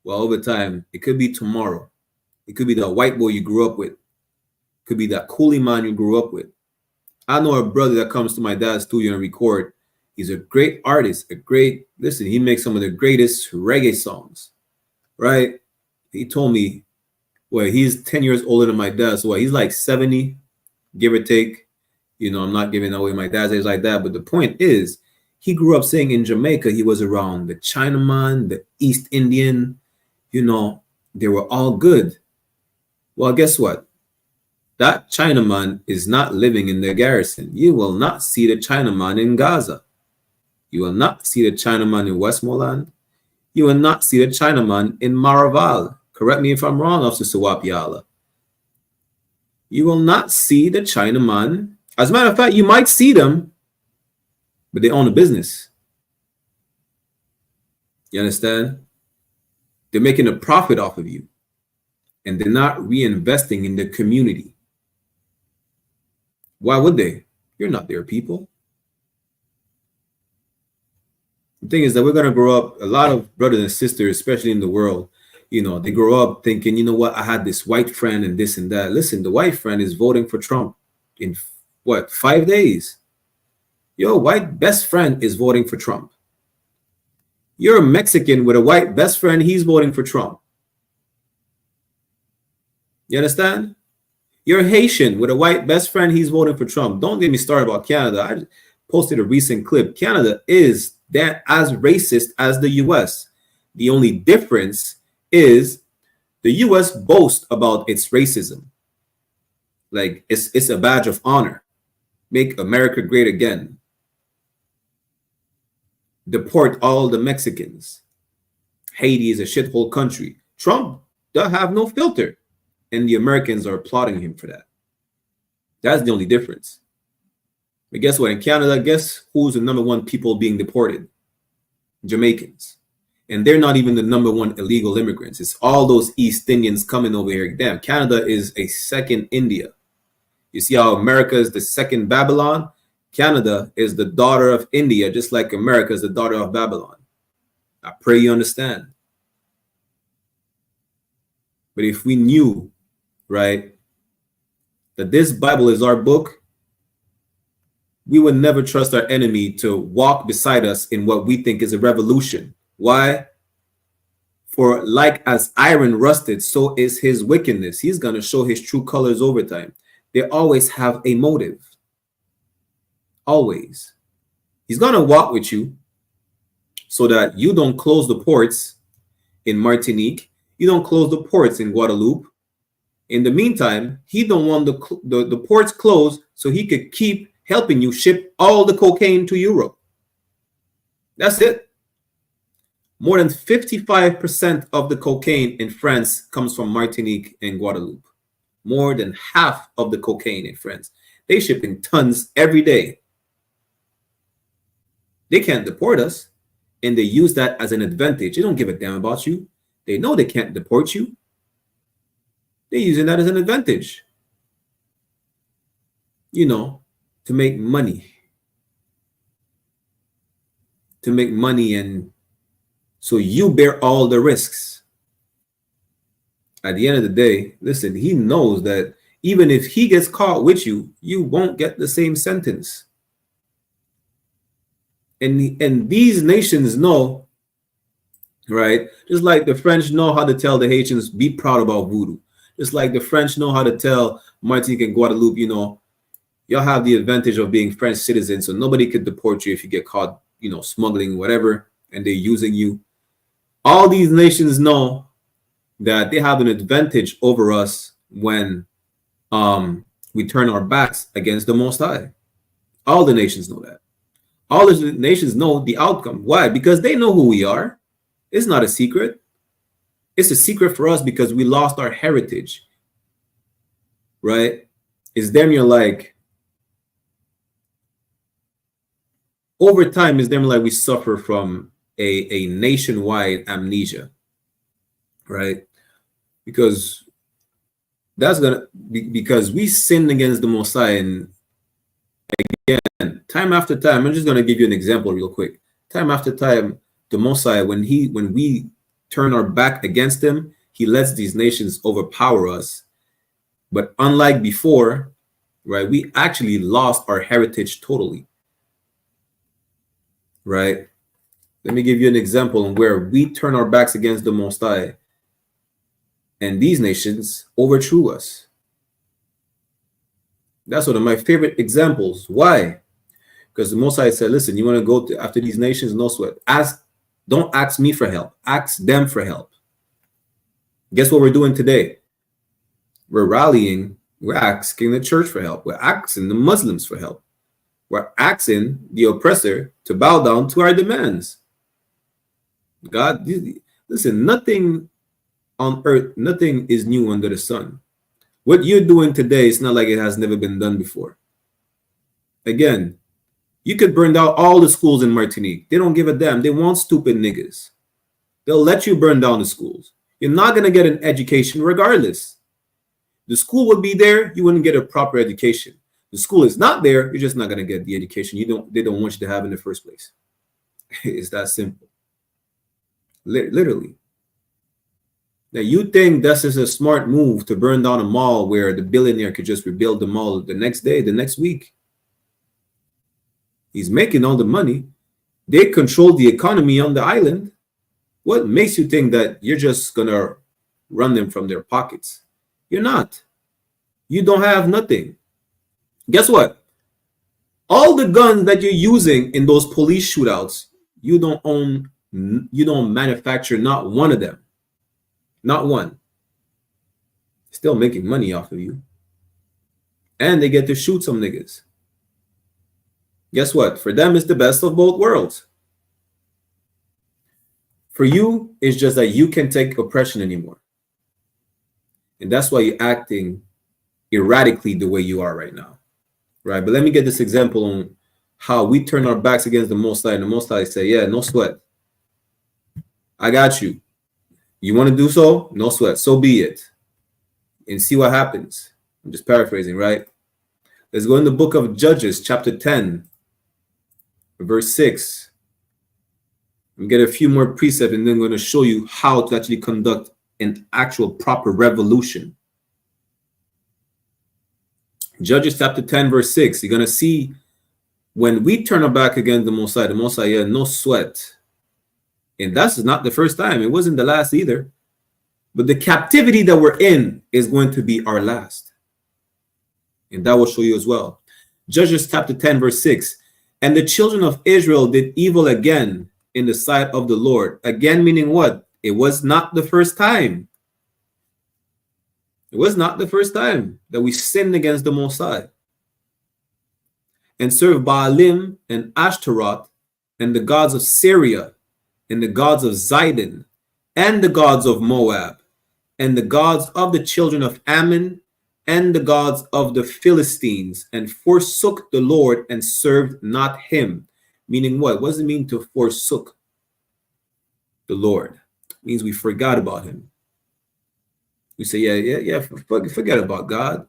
Well, over time, it could be tomorrow. It could be that white boy you grew up with. It could be that coolie man you grew up with. I know a brother that comes to my dad's studio and record. He's a great artist, listen, he makes some of the greatest reggae songs, right? He told me, well, he's 10 years older than my dad. So he's like 70, give or take. You know, I'm not giving away my dad's age like that. But the point is, he grew up saying in Jamaica, he was around the Chinaman, the East Indian, you know, they were all good. Well, guess what? That Chinaman is not living in the garrison. You will not see the Chinaman in Gaza. You will not see the Chinaman in Westmoreland. You will not see the Chinaman in Maraval. Correct me if I'm wrong, Officer Wapiala. You will not see the Chinaman. As a matter of fact, you might see them, but they own a business. You understand? They're making a profit off of you, and they're not reinvesting in the community. Why would they? You're not their people. The thing is that we're going to grow up, a lot of brothers and sisters, especially in the world, you know, they grow up thinking, you know what, I had this white friend and this and that. Listen, the white friend is voting for Trump in what, 5 days? Your white best friend is voting for Trump. You're a Mexican with a white best friend, he's voting for Trump. You understand? You're Haitian with a white best friend, he's voting for Trump. Don't get me started about Canada. I posted a recent clip. Canada is that as racist as the US. The only difference is the US boasts about its racism. Like it's a badge of honor. Make America great again. Deport all the Mexicans. Haiti is a shithole country. Trump does have no filter. And the Americans are applauding him for that. That's the only difference. But guess what? In Canada, guess who's the number one people being deported? Jamaicans. And they're not even the number one illegal immigrants. It's all those East Indians coming over here. Damn, Canada is a second India. You see how America is the second Babylon? Canada is the daughter of India, just like America is the daughter of Babylon. I pray you understand. But if we knew, right, that this Bible is our book, we would never trust our enemy to walk beside us in what we think is a revolution. Why? For like as iron rusted, so is his wickedness. He's going to show his true colors over time. They always have a motive. Always. He's going to walk with you so that you don't close the ports in Martinique. You don't close the ports in Guadeloupe. In the meantime, he don't want the ports closed so he could keep helping you ship all the cocaine to Europe. That's it. More than 55% of the cocaine in France comes from Martinique and Guadeloupe. More than half of the cocaine in France. They ship in tons every day. They can't deport us, and they use that as an advantage. They don't give a damn about you. They know they can't deport you. They're using that as an advantage. You know, to make money. To make money, and so you bear all the risks. At the end of the day, listen, he knows that even if he gets caught with you, you won't get the same sentence. And these nations know, right? Just like the French know how to tell the Haitians, be proud about voodoo. Just like the French know how to tell Martinique and Guadeloupe, you know, y'all have the advantage of being French citizens, so nobody could deport you if you get caught, you know, smuggling whatever, and they're using you. All these nations know that they have an advantage over us when we turn our backs against the Most High. All the nations know that. All the nations know the outcome. Why? Because they know who we are. It's not a secret. It's a secret for us because we lost our heritage, right? It's damn near like, over time, it's damn near like we suffer from a nationwide amnesia, right? Because that's gonna be because we sinned against the Most High, and again, time after time. I'm just gonna give you an example real quick. Time after time, the Most High, when we turn our back against him, he lets these nations overpower us. But unlike before, right, we actually lost our heritage totally, right? Let me give you an example on where we turn our backs against the Most High and these nations overthrew us. That's one of my favorite examples. Why? Because the Most High said, listen, you want to go after these nations? No sweat. Don't ask me for help. Ask them for help. Guess what we're doing today? We're rallying. We're asking the church for help. We're asking the Muslims for help. We're asking the oppressor to bow down to our demands. God, listen, nothing on earth, nothing is new under the sun. What you're doing today is not like it has never been done before. Again, you could burn down all the schools in Martinique. They don't give a damn. They want stupid niggas. They'll let you burn down the schools. You're not going to get an education regardless. The school would be there. You wouldn't get a proper education. The school is not there. You're just not going to get the education they don't want you to have in the first place. It's that simple. Literally. Now, you think this is a smart move to burn down a mall where the billionaire could just rebuild the mall the next day, the next week? He's making all the money. They control the economy on the island. What makes you think that you're just going to run them from their pockets? You're not. You don't have nothing. Guess what? All the guns that you're using in those police shootouts, you don't own, you don't manufacture not one of them. Not one. Still making money off of you. And they get to shoot some niggas. Guess what? For them, it's the best of both worlds. For you, it's just that you can't take oppression anymore. And that's why you're acting erratically the way you are right now. Right? But let me get this example on how we turn our backs against the Most High. And the Most High say, yeah, no sweat. I got you. You want to do so? No sweat. So be it. And see what happens. I'm just paraphrasing, right? Let's go in the book of Judges, chapter 10, verse 6. And get a few more precepts, and then I'm going to show you how to actually conduct an actual proper revolution. Judges chapter 10, verse 6. You're going to see when we turn our back against the Most High, yeah, no sweat. And that's not the first time. It wasn't the last either. But the captivity that we're in is going to be our last. And that will show you as well. Judges chapter 10, verse 6. And the children of Israel did evil again in the sight of the Lord. Again, meaning what? It was not the first time. It was not the first time that we sinned against the Most High. And served Baalim and Ashtaroth and the gods of Syria and the gods of Zidon and the gods of Moab and the gods of the children of Ammon and the gods of the Philistines, and forsook the Lord and served not him. Meaning what? What does it mean to forsook the Lord? It means we forgot about him. We say, yeah, forget about God.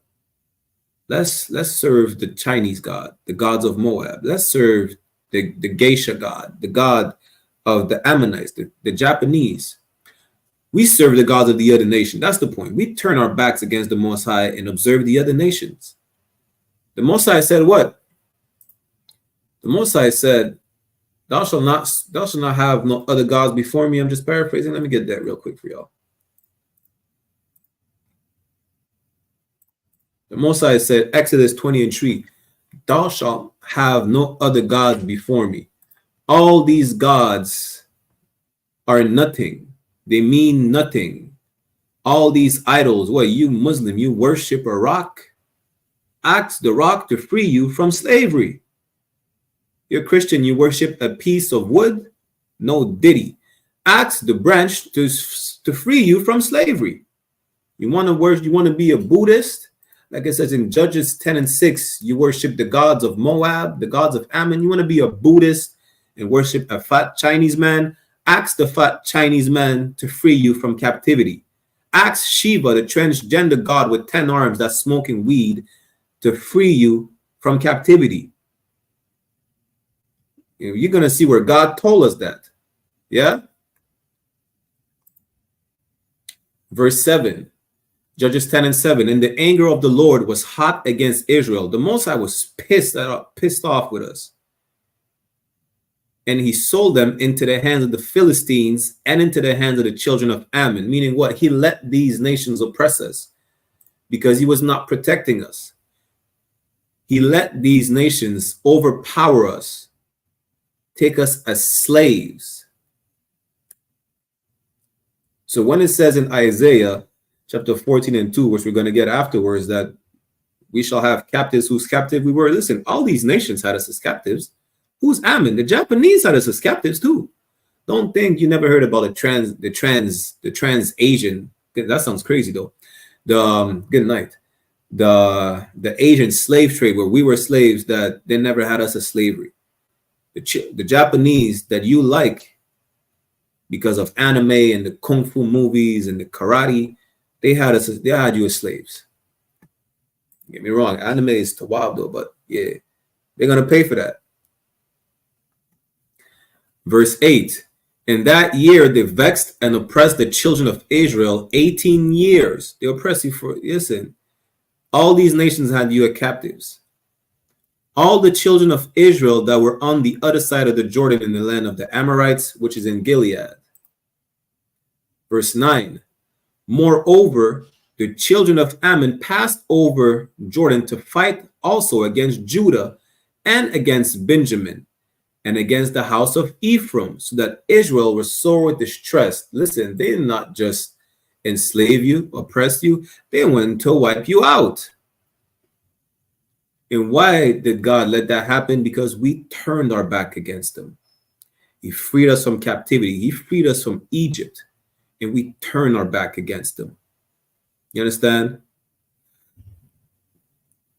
Let's serve the Chinese God, the gods of Moab. Let's serve the Geisha God, the god of the Ammonites, the Japanese. We serve the gods of the other nation. That's the point. We turn our backs against the Most High and observe the other nations. The Most High said what? The Most High said, thou shalt not have no other gods before me. I'm just paraphrasing. Let me get that real quick for y'all. The Most High said, Exodus 20:3, thou shalt have no other gods before me. All these gods are nothing. They mean nothing. All these idols, what, you Muslim, you worship a rock? Ask the rock to free you from slavery. You're Christian, you worship a piece of wood? No diddy. Ask the branch to free you from slavery. You want to worship, you want to be a Buddhist? Like it says in Judges 10:6, you worship the gods of Moab, the gods of Ammon. You want to be a Buddhist and worship a fat Chinese man? Ask the fat Chinese man to free you from captivity. Ask Shiva, the transgender god with 10 arms that's smoking weed, to free you from captivity. You're going to see where God told us that. Yeah? Verse 7, Judges 10 and 7. And the anger of the Lord was hot against Israel. The Most High was pissed off with us. And he sold them into the hands of the Philistines and into the hands of the children of Ammon. Meaning what? He let these nations oppress us because he was not protecting us. He let these nations overpower us, take us as slaves. So when it says in Isaiah chapter 14 and 2, which we're going to get afterwards, that we shall have captives whose captive we were. Listen, all these nations had us as captives. Who's Ammon? The Japanese had us as captives too. Don't think you never heard about the trans Asian. That sounds crazy though. Good night. The Asian slave trade where we were slaves, that they never had us as slavery. The Japanese that you like because of anime and the kung fu movies and the karate, they had you as slaves. Don't get me wrong, anime is too wild though, but yeah, they're gonna pay for that. Verse 8, in that year they vexed and oppressed the children of Israel 18 years. They oppressed you for, listen, all these nations had you as captives. All the children of Israel that were on the other side of the Jordan in the land of the Amorites, which is in Gilead. Verse 9, moreover, the children of Ammon passed over Jordan to fight also against Judah and against Benjamin and against the house of Ephraim, so that Israel was sore distressed. Listen, they did not just enslave you, oppress you, they went to wipe you out. And why did God let that happen? Because we turned our back against them. He freed us from captivity. He freed us from Egypt, and we turned our back against them. You understand?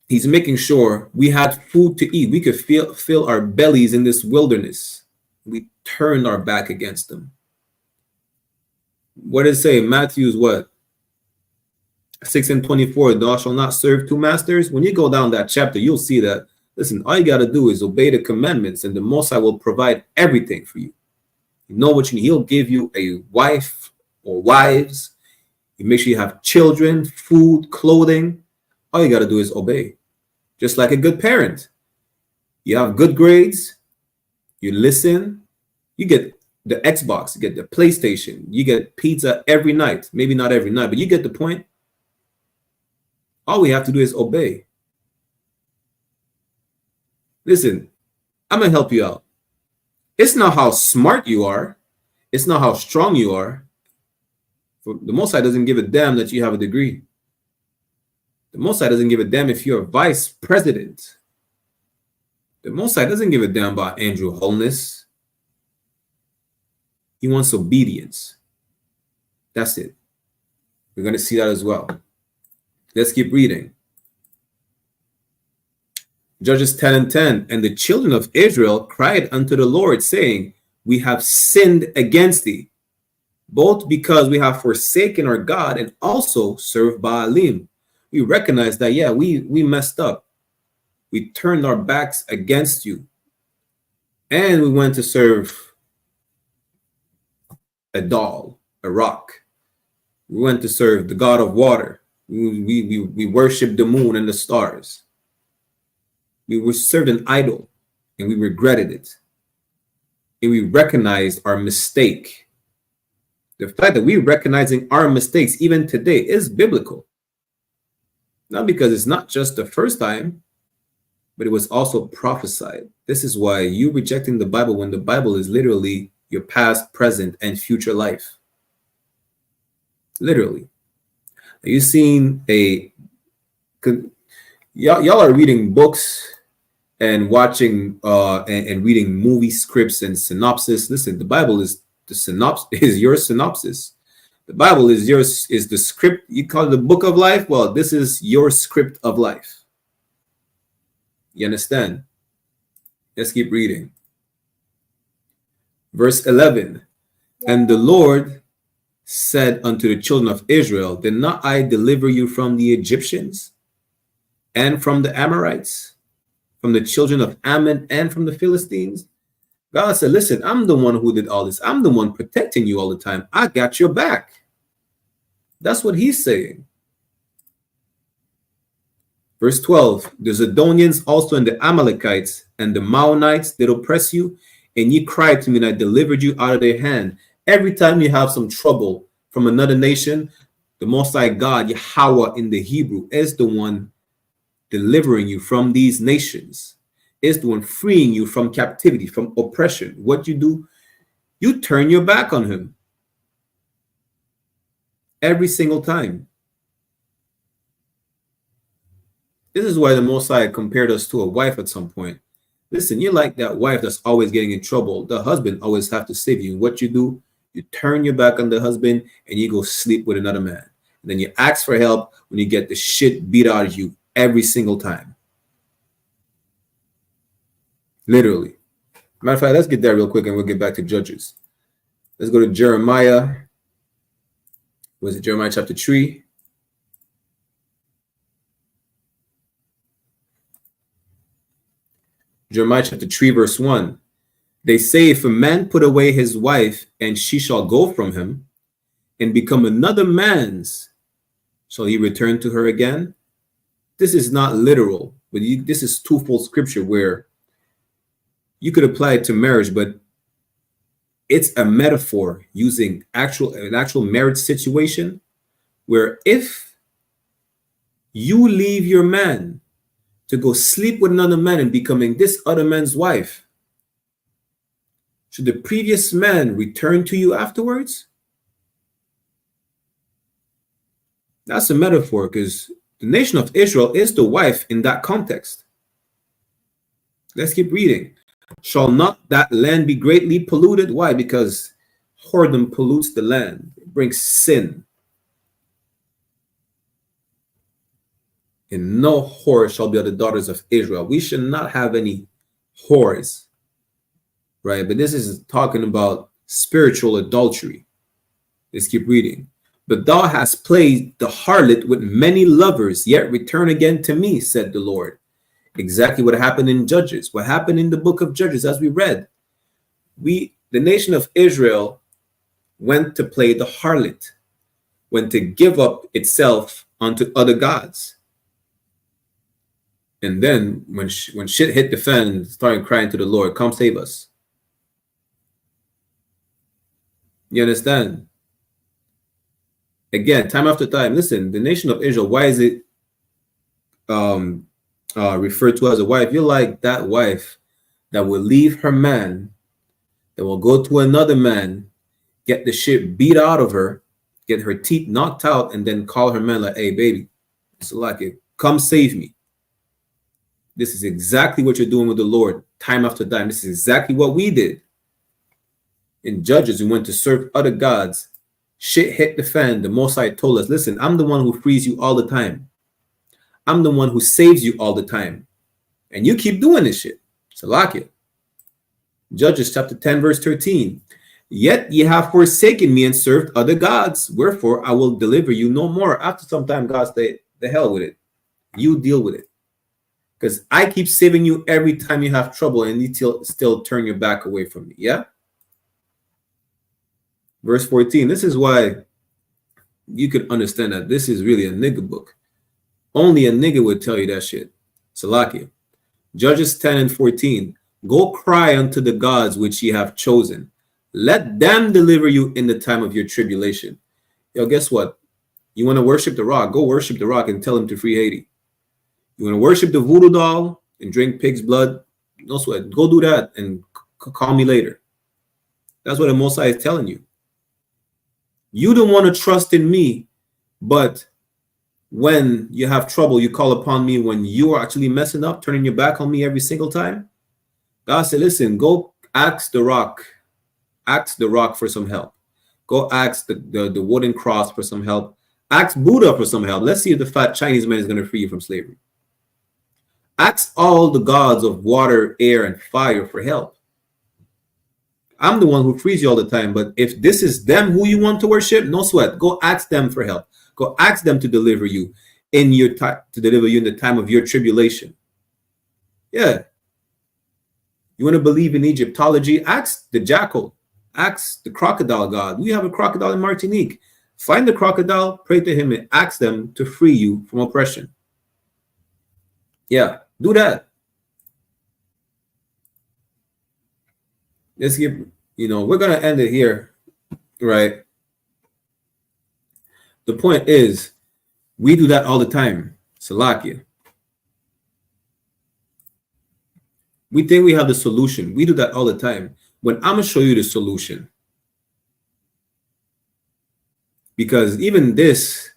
He's making sure we had food to eat. We could fill our bellies in this wilderness. We turned our back against them. What does it say? Matthew's what? 6 and 24, thou shalt not serve two masters. When you go down that chapter, you'll see that, listen, all you got to do is obey the commandments, and the Most High will provide everything for you. You know what you need. He'll give you a wife or wives. You make sure you have children, food, clothing. All you got to do is obey. Just like a good parent. You have good grades. You listen. You get the Xbox. You get the PlayStation. You get pizza every night. Maybe not every night, but you get the point. All we have to do is obey. Listen, I'm going to help you out. It's not how smart you are. It's not how strong you are. The Most High doesn't give a damn that you have a degree. The Most High doesn't give a damn if you're a vice president. The Most High doesn't give a damn about Andrew Holness. He wants obedience. That's it. We're going to see that as well. Let's keep reading. Judges 10 and 10. And the children of Israel cried unto the Lord, saying, we have sinned against thee, both because we have forsaken our God and also served Baalim. We recognize that, yeah, we messed up. We turned our backs against you. And we went to serve a doll, a rock. We went to serve the God of water. We worshiped the moon and the stars. We were served an idol, and we regretted it. And we recognized our mistake. The fact that we're recognizing our mistakes even today is biblical. Not because it's not just the first time, but it was also prophesied. This is why you rejecting the Bible when the Bible is literally your past, present, and future life. Literally. You've seen y'all are reading books and watching and reading movie scripts and synopsis. Listen, the Bible is your synopsis. The Bible is the script. You call it the book of life. Well, this is your script of life. You understand? Let's keep reading. Verse 11. And the Lord said unto the children of Israel, did not I deliver you from the Egyptians and from the Amorites, from the children of Ammon and from the Philistines? God said, listen, I'm the one who did all this. I'm the one protecting you all the time. I got your back. That's what he's saying. Verse 12, the Zidonians also and the Amalekites and the Maonites did oppress you, and ye cried to me, and I delivered you out of their hand. Every time you have some trouble from another nation, the Most High God, Yahweh in the Hebrew, is the one delivering you from these nations, is the one freeing you from captivity, from oppression. What you do, you turn your back on him every single time. This is why the Most High compared us to a wife at some point. Listen, you're like that wife that's always getting in trouble. The husband always have to save you. What you do, you turn your back on the husband and you go sleep with another man. And then you ask for help when you get the shit beat out of you every single time. Literally. Matter of fact, let's get there real quick and we'll get back to Judges. Let's go to Jeremiah. Was it Jeremiah chapter 3? Jeremiah chapter 3, verse 1. They say, if a man put away his wife, and she shall go from him, and become another man's, shall he return to her again? This is not literal, but this is twofold scripture where you could apply it to marriage, but it's a metaphor using an actual marriage situation where if you leave your man to go sleep with another man and becoming this other man's wife, should the previous man return to you afterwards? That's a metaphor because the nation of Israel is the wife in that context. Let's keep reading. Shall not that land be greatly polluted? Why? Because whoredom pollutes the land. It brings sin. And no whore shall be of the daughters of Israel. We should not have any whores, right? But this is talking about spiritual adultery. Let's keep reading. But thou hast played the harlot with many lovers, yet return again to me, said the Lord. Exactly what happened in Judges. What happened in the book of Judges, as we read. The nation of Israel went to play the harlot, went to give up itself unto other gods. And then when shit hit the fan, started crying to the Lord, come save us. You understand? Again, time after time, listen, the nation of Israel, why is it referred to as a wife? You're like that wife that will leave her man, that will go to another man, get the shit beat out of her, get her teeth knocked out, and then call her man like, hey, baby, it's like it, come save me. This is exactly what you're doing with the Lord time after time. This is exactly what we did. In Judges, we went to serve other gods. Shit hit the fan. The Most High told us, listen, I'm the one who frees you all the time. I'm the one who saves you all the time. And you keep doing this shit. Salakia. Judges chapter 10, verse 13. Yet ye have forsaken me and served other gods. Wherefore I will deliver you no more. After some time, God said, the hell with it. You deal with it. Because I keep saving you every time you have trouble and you still turn your back away from me. Yeah? Verse 14. This is why you could understand that this is really a nigga book. Only a nigga would tell you that shit. Salakia. Judges 10 and 14. Go cry unto the gods which ye have chosen. Let them deliver you in the time of your tribulation. Yo, guess what? You want to worship the rock? Go worship the rock and tell him to free Haiti. You want to worship the voodoo doll and drink pig's blood? No sweat. Go do that and call me later. That's what the Most High is telling you. You don't want to trust in me, but when you have trouble, you call upon me when you are actually messing up, turning your back on me every single time. God said, listen, go ask the rock. Ask the rock for some help. Go ask the wooden cross for some help. Ask Buddha for some help. Let's see if the fat Chinese man is going to free you from slavery. Ask all the gods of water, air, and fire for help. I'm the one who frees you all the time, but if this is them who you want to worship, no sweat. Go ask them for help. Go ask them to deliver you in your time, to deliver you in the time of your tribulation. Yeah. You want to believe in Egyptology? Ask the jackal. Ask the crocodile god. We have a crocodile in Martinique. Find the crocodile, pray to him, and ask them to free you from oppression. Yeah, do that. Let's give, we're going to end it here, right? The point is, we do that all the time. Salakia. We think we have the solution. We do that all the time. When I'm going to show you the solution. Because even this,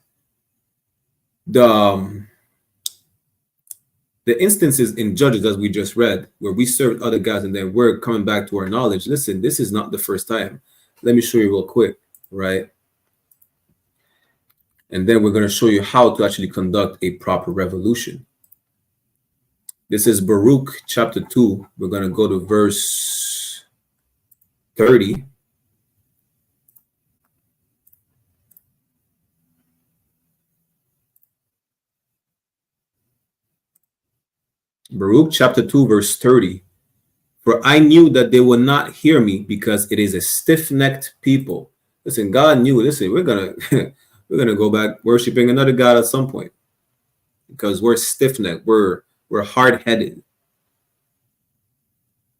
the instances in Judges, as we just read, where we served other guys and then we're coming back to our knowledge. Listen, this is not the first time. Let me show you real quick, right? And then we're going to show you how to actually conduct a proper revolution. This is Baruch chapter 2. We're going to go to verse 30. Baruch chapter 2, verse 30. For I knew that they would not hear me because it is a stiff-necked people. Listen, God knew. Listen, we're gonna go back worshiping another God at some point because we're stiff-necked. We're hard-headed.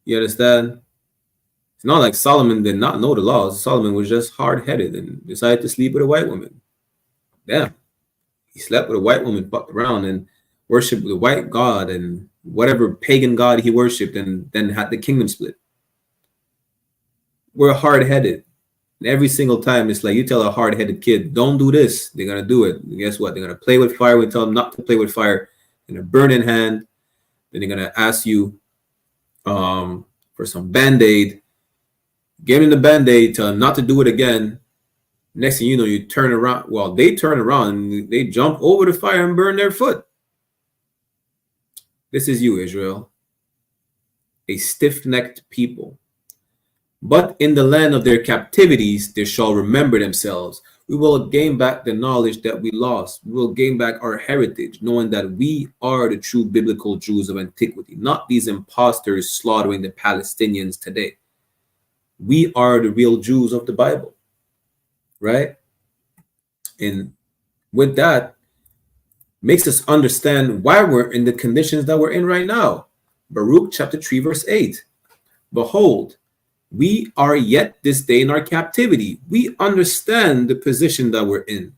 You understand? It's not like Solomon did not know the laws. Solomon was just hard-headed and decided to sleep with a white woman. Damn. He slept with a white woman, fucked around, and worshiped the white god and whatever pagan god he worshipped, and then had the kingdom split. We're hard-headed. And every single time it's like you tell a hard-headed kid, don't do this, they're going to do it. And guess what? They're going to play with fire. We tell them not to play with fire. They're going to burn in hand. Then they're going to ask you for some Band-Aid. Give them the Band-Aid, tell them not to do it again. Next thing you know, you turn around. Well, they turn around and they jump over the fire and burn their foot. This is you, Israel, a stiff-necked people. But in the land of their captivities, they shall remember themselves. We will gain back the knowledge that we lost. We will gain back our heritage, knowing that we are the true biblical Jews of antiquity, not these imposters slaughtering the Palestinians today. We are the real Jews of the Bible, right? And with that, makes us understand why we're in the conditions that we're in right now. Baruch chapter 3, verse 8. Behold, we are yet this day in our captivity. We understand the position that we're in.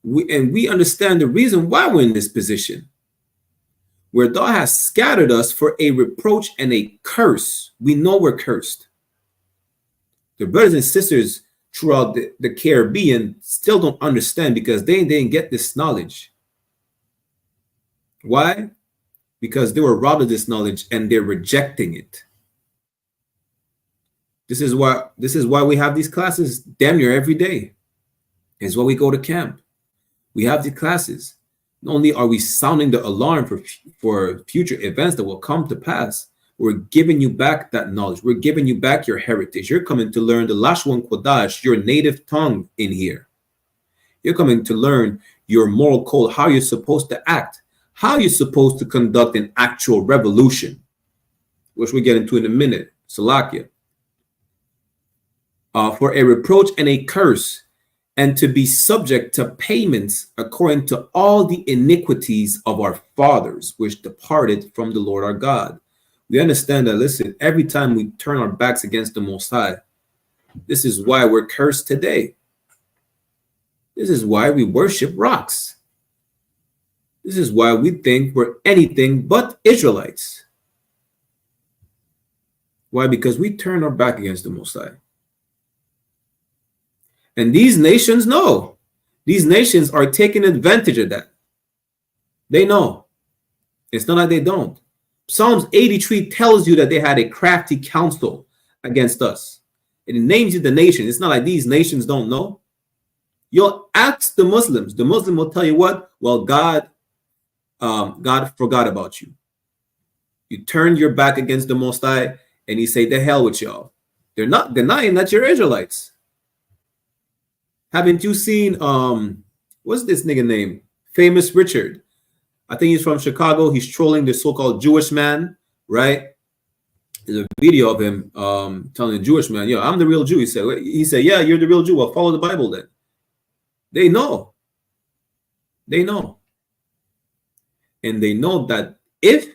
We understand the reason why we're in this position. Where thou hast scattered us for a reproach and a curse. We know we're cursed. The brothers and sisters throughout the Caribbean still don't understand because they didn't get this knowledge. Why? Because they were robbed of this knowledge and they're rejecting it. This is why we have these classes damn near every day. It's why we go to camp. We have the classes. Not only are we sounding the alarm for future events that will come to pass, we're giving you back that knowledge. We're giving you back your heritage. You're coming to learn the Lashon Kodash, your native tongue in here. You're coming to learn your moral code, how you're supposed to act, how you're supposed to conduct an actual revolution, which we'll get into in a minute. Salakia. For a reproach and a curse, and to be subject to payments according to all the iniquities of our fathers, which departed from the Lord our God. We understand that, listen, every time we turn our backs against the Most High, this is why we're cursed today. This is why we worship rocks. This is why we think we're anything but Israelites. Why? Because we turn our back against the Most High. And these nations know. These nations are taking advantage of that. They know. It's not like they don't. Psalms 83 tells you that they had a crafty counsel against us. It names you the nation. It's not like these nations don't know. You'll ask the Muslims. The Muslim will tell you what? Well, God forgot about you. You turned your back against the Most High, and he say, the hell with y'all. They're not denying that you're Israelites. Haven't you seen, what's this nigga name? Famous Richard. I think he's from Chicago. He's trolling the so-called Jewish man, right? There's a video of him telling a Jewish man, "Yo, I'm the real Jew." He said, "Yeah, you're the real Jew. Well, follow the Bible then." They know. They know. And they know that if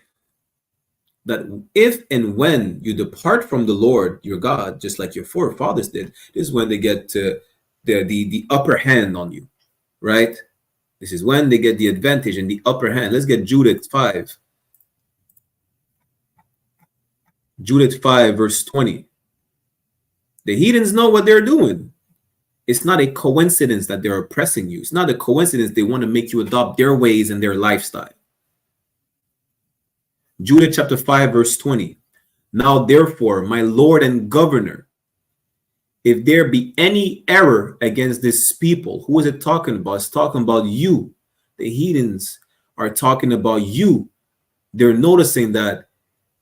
and when you depart from the Lord your God, just like your forefathers did, this is when they get to the upper hand on you, right? This is when they get the advantage and the upper hand. Let's get Judith 5. Judith 5, verse 20. The heathens know what they're doing. It's not a coincidence that they're oppressing you. It's not a coincidence they want to make you adopt their ways and their lifestyle. Judith chapter 5, verse 20. Now, therefore, my Lord and Governor, if there be any error against this people, who is it talking about? It's talking about you. The heathens are talking about you. They're noticing that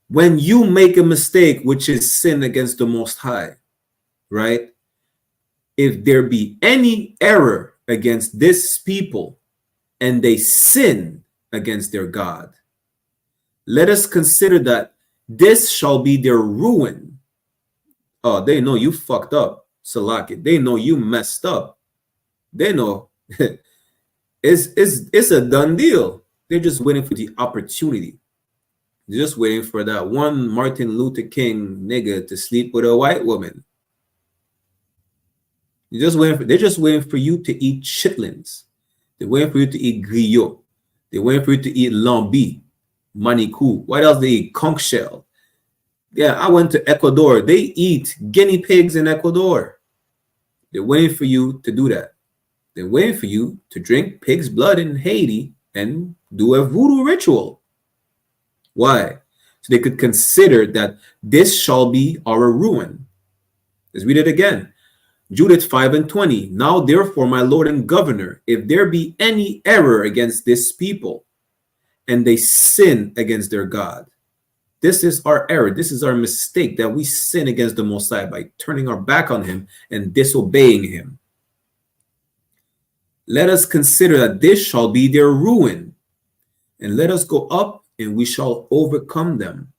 when you make a mistake, which is sin against the Most High, right? If there be any error against this people and they sin against their God, let us consider that this shall be their ruin. Oh, they know you fucked up, Salaki. They know you messed up. They know it's a done deal. They're just waiting for the opportunity. They're just waiting for that one Martin Luther King nigga to sleep with a white woman. They're just waiting for you to eat chitlins. They're waiting for you to eat griot. They're waiting for you to eat lambi, manikou. What else they eat? Conch shell. Yeah, I went to Ecuador. They eat guinea pigs in Ecuador. They're waiting for you to do that. They're waiting for you to drink pig's blood in Haiti and do a voodoo ritual. Why? So they could consider that this shall be our ruin. Let's read it again. Judith 5 and 20. Now, therefore, my Lord and Governor, if there be any error against this people, and they sin against their God, this is our error. This is our mistake, that we sin against the Most High by turning our back on him and disobeying him. Let us consider that this shall be their ruin, and let us go up and we shall overcome them.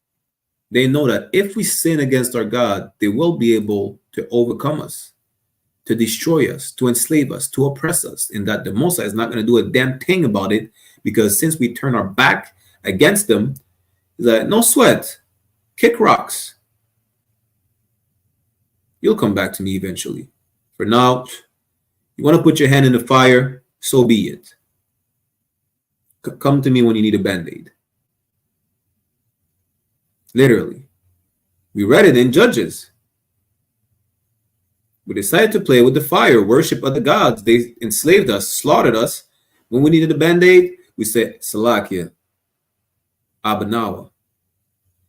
They know that if we sin against our God, they will be able to overcome us, to destroy us, to enslave us, to oppress us, and that the Most High is not going to do a damn thing about it, because since we turn our back against them, he's like, no sweat, kick rocks. You'll come back to me eventually. For now, you want to put your hand in the fire, so be it. Come to me when you need a band-aid. Literally. We read it in Judges. We decided to play with the fire, worship other gods. They enslaved us, slaughtered us. When we needed a band-aid, we said, Salakia, Abanawa.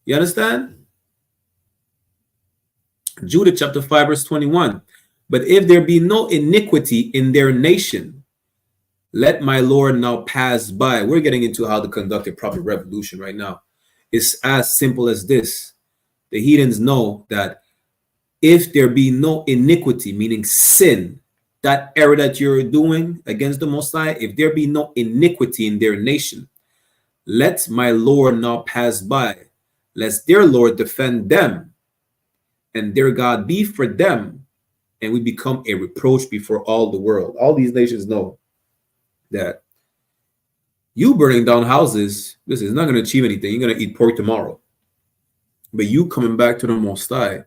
You understand? Judah chapter 5, verse 21. But if there be no iniquity in their nation, let my Lord now pass by. We're getting into how to conduct a proper revolution right now. It's as simple as this. The heathens know that if there be no iniquity, meaning sin, that error that you're doing against the Most High, if there be no iniquity in their nation, let my Lord now pass by, lest their Lord defend them, and their God be for them, and we become a reproach before all the world. All these nations know that you burning down houses, this is not going to achieve anything. You're going to eat pork tomorrow. But you coming back to the Most High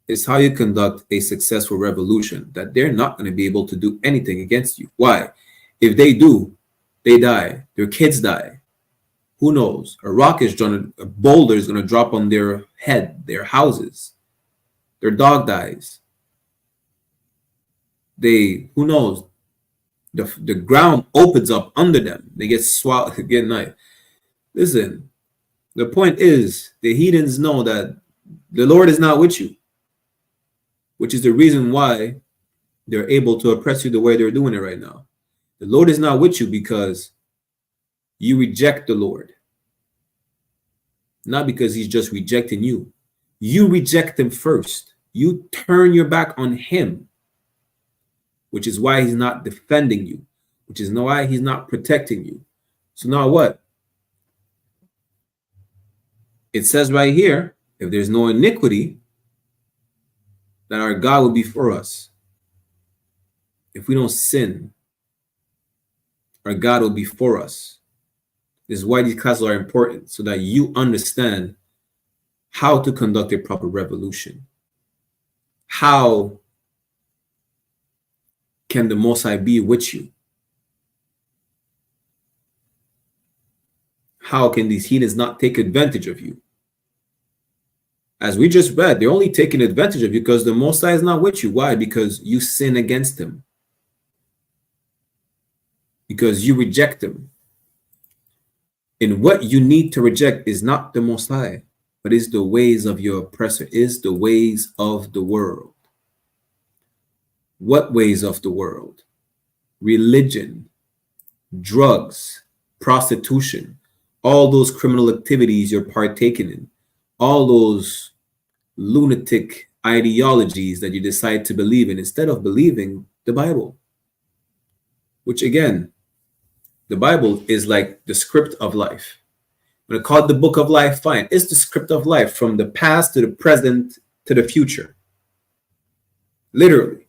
is how you conduct a successful revolution, that they're not going to be able to do anything against you. Why? If they do, they die. Their kids die. Who knows? A boulder is going to drop on their head, their houses. Their dog dies. Who knows? The ground opens up under them. They get swallowed again. Night. Listen, the point is, the heathens know that the Lord is not with you, which is the reason why they're able to oppress you the way they're doing it right now. The Lord is not with you because you reject the Lord, not because he's just rejecting you. You reject him first. You turn your back on him, which is why he's not defending you, which is why he's not protecting you. So now what? It says right here If there's no iniquity, then our God will be for us. If we don't sin, our God will be for us. This is why these classes are important, so that you understand how to conduct a proper revolution. How can the Most High be with you? How can these heathens not take advantage of you? As we just read, they're only taking advantage of you because the Most High is not with you. Why? Because you sin against him. Because you reject him. And what you need to reject is not the Most High, but is the ways of your oppressor, is the ways of the world. What ways of the world? Religion, drugs, prostitution, all those criminal activities you're partaking in, all those lunatic ideologies that you decide to believe in instead of believing the Bible. Which again, the Bible is like the script of life. When I call it the book of life, fine. It's the script of life from the past to the present to the future. Literally.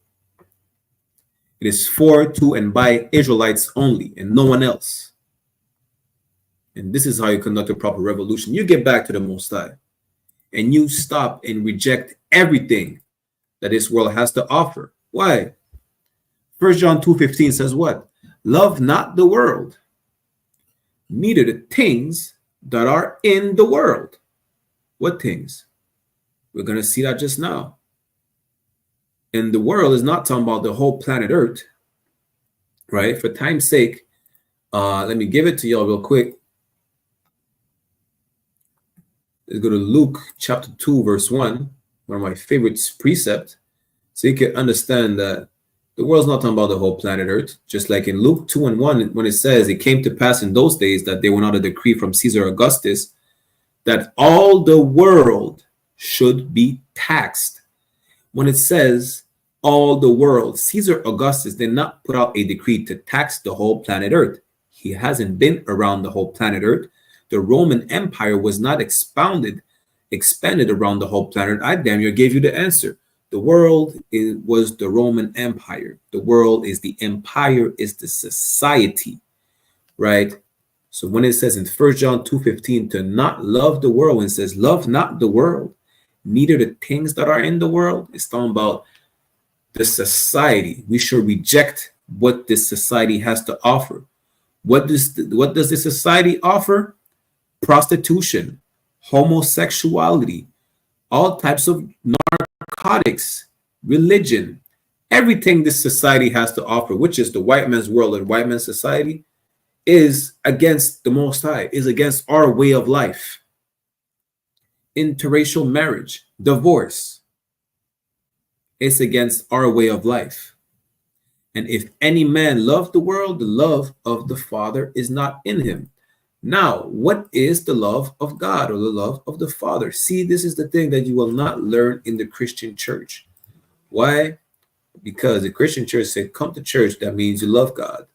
It is for, to, and by Israelites only, and no one else. And this is how you conduct a proper revolution. You get back to the Most High, and you stop and reject everything that this world has to offer. Why? 1 John 2:15 says what? Love not the world, neither the things that are in the world. What things? We're going to see that just now. And the world is not talking about the whole planet Earth, right? For time's sake, let me give it to y'all real quick. Let's go to Luke chapter 2, verse 1, one of my favorite precepts, so you can understand that the world's not talking about the whole planet Earth. Just like in Luke 2 and 1, when it says, it came to pass in those days that there went out a decree from Caesar Augustus that all the world should be taxed. When it says all the world, Caesar Augustus did not put out a decree to tax the whole planet Earth. He hasn't been around the whole planet Earth. The Roman Empire was not expanded around the whole planet. I damn near gave you the answer. The world was the Roman Empire. The world is the empire, is the society, right? So when it says in 1 John 2:15 to not love the world, when it says love not the world, neither the things that are in the world, it's talking about the society. We should reject what this society has to offer. What does this society offer? Prostitution, homosexuality, all types of narcotics, religion, everything this society has to offer, which is the white man's world and white man's society, is against the Most High, is against our way of life. Interracial marriage, divorce, it's against our way of life. And if any man love the world, the love of the Father is not in him. Now, what is the love of God or the love of the Father? See, this is the thing that you will not learn in the Christian church. Why? Because the Christian church said, come to church, that means you love God.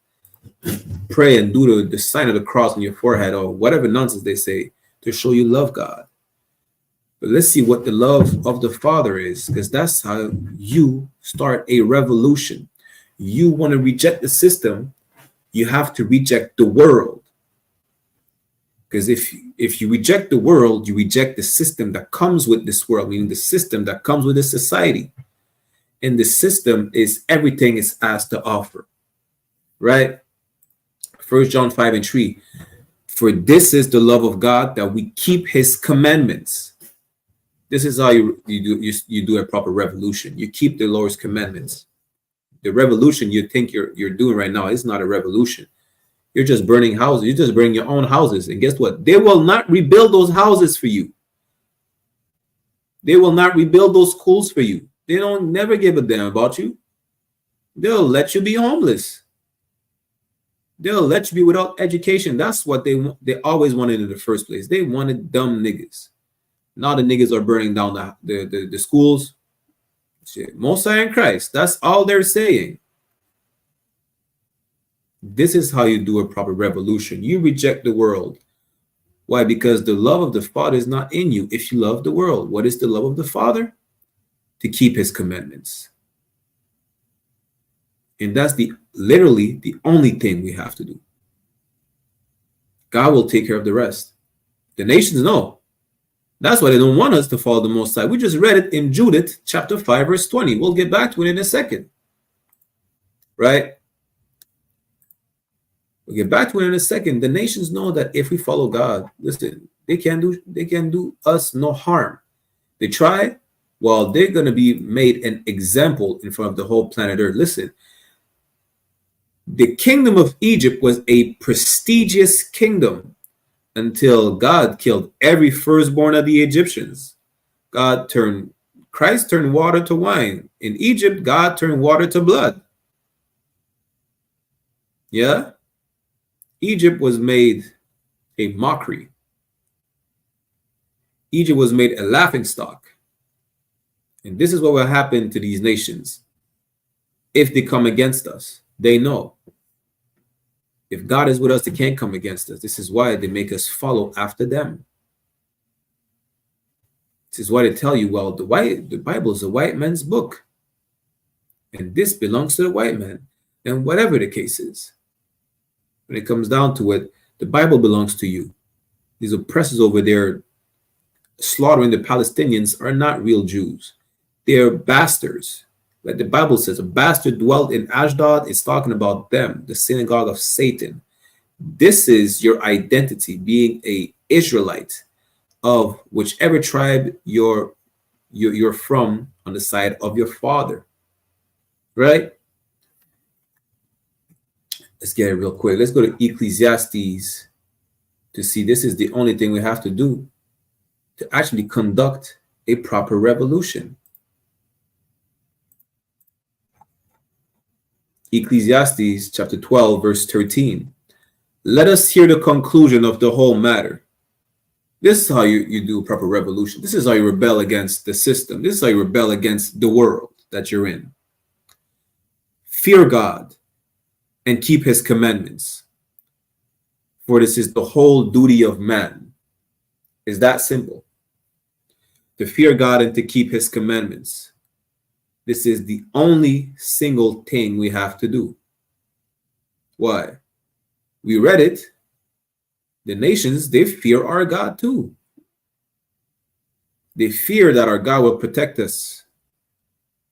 Pray and do the sign of the cross on your forehead or whatever nonsense they say to show you love God. But let's see what the love of the Father is, because that's how you start a revolution. You want to reject the system, you have to reject the world. Because if you reject the world, you reject the system that comes with this world, meaning the system that comes with this society. And the system is everything it's asked to offer, right? 1 John 5:3. For this is the love of God, that we keep his commandments. This is how you do a proper revolution. You keep the Lord's commandments. The revolution you think you're doing right now is not a revolution. You're just burning houses. You're just burning your own houses. And guess what? They will not rebuild those houses for you. They will not rebuild those schools for you. They don't never give a damn about you. They'll let you be homeless. They'll let you be without education. That's what they always wanted in the first place. They wanted dumb niggas. Now the niggas are burning down the schools. Shit. Most High in Christ. That's all they're saying. This is how you do a proper revolution. You reject the world. Why? Because the love of the Father is not in you if you love the world. What is the love of the Father? To keep his commandments. And that's literally the only thing we have to do. God will take care of the rest. The nations know. That's why they don't want us to follow the Most High. We just read it in Judith chapter 5 verse 20. We'll get back to it in a second. Right? We'll get back to it in a second. The nations know that if we follow God, listen, they can do us no harm. They try, well, they're going to be made an example in front of the whole planet Earth. Listen, the kingdom of Egypt was a prestigious kingdom until God killed every firstborn of the Egyptians. Christ turned water to wine. In Egypt, God turned water to blood. Yeah? Egypt was made a mockery. Egypt was made a laughingstock. And this is what will happen to these nations if they come against us. They know if God is with us, they can't come against us. This is why they make us follow after them. This is why they tell you, well, the Bible is a white man's book, and this belongs to the white man. And whatever the case is, when it comes down to it, the Bible belongs to you. These oppressors over there slaughtering the Palestinians are not real Jews. They're bastards. Like the Bible says, a bastard dwelt in Ashdod. It's talking about them, the synagogue of Satan. This is your identity, being a Israelite of whichever tribe you're from on the side of your father. Right? Let's get it real quick. Let's go to Ecclesiastes to see this is the only thing we have to do to actually conduct a proper revolution. Ecclesiastes chapter 12, verse 13. Let us hear the conclusion of the whole matter. This is how you do a proper revolution. This is how you rebel against the system. This is how you rebel against the world that you're in. Fear God and keep his commandments, for this is the whole duty of man. It's that simple. To fear God and to keep his commandments. This is the only single thing we have to do. Why? We read it. The nations, they fear our God too. They fear that our God will protect us,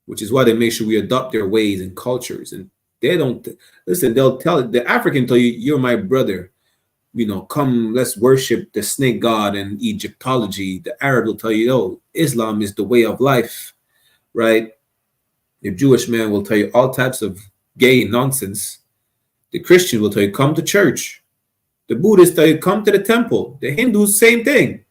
which is why they make sure we adopt their ways and cultures. And they don't, listen, they'll tell, the African tell you, you're my brother. You know, come, let's worship the snake god and Egyptology. The Arab will tell you, oh, Islam is the way of life, right? The Jewish man will tell you all types of gay nonsense. The Christian will tell you, come to church. The Buddhists tell you, come to the temple. The Hindus, same thing.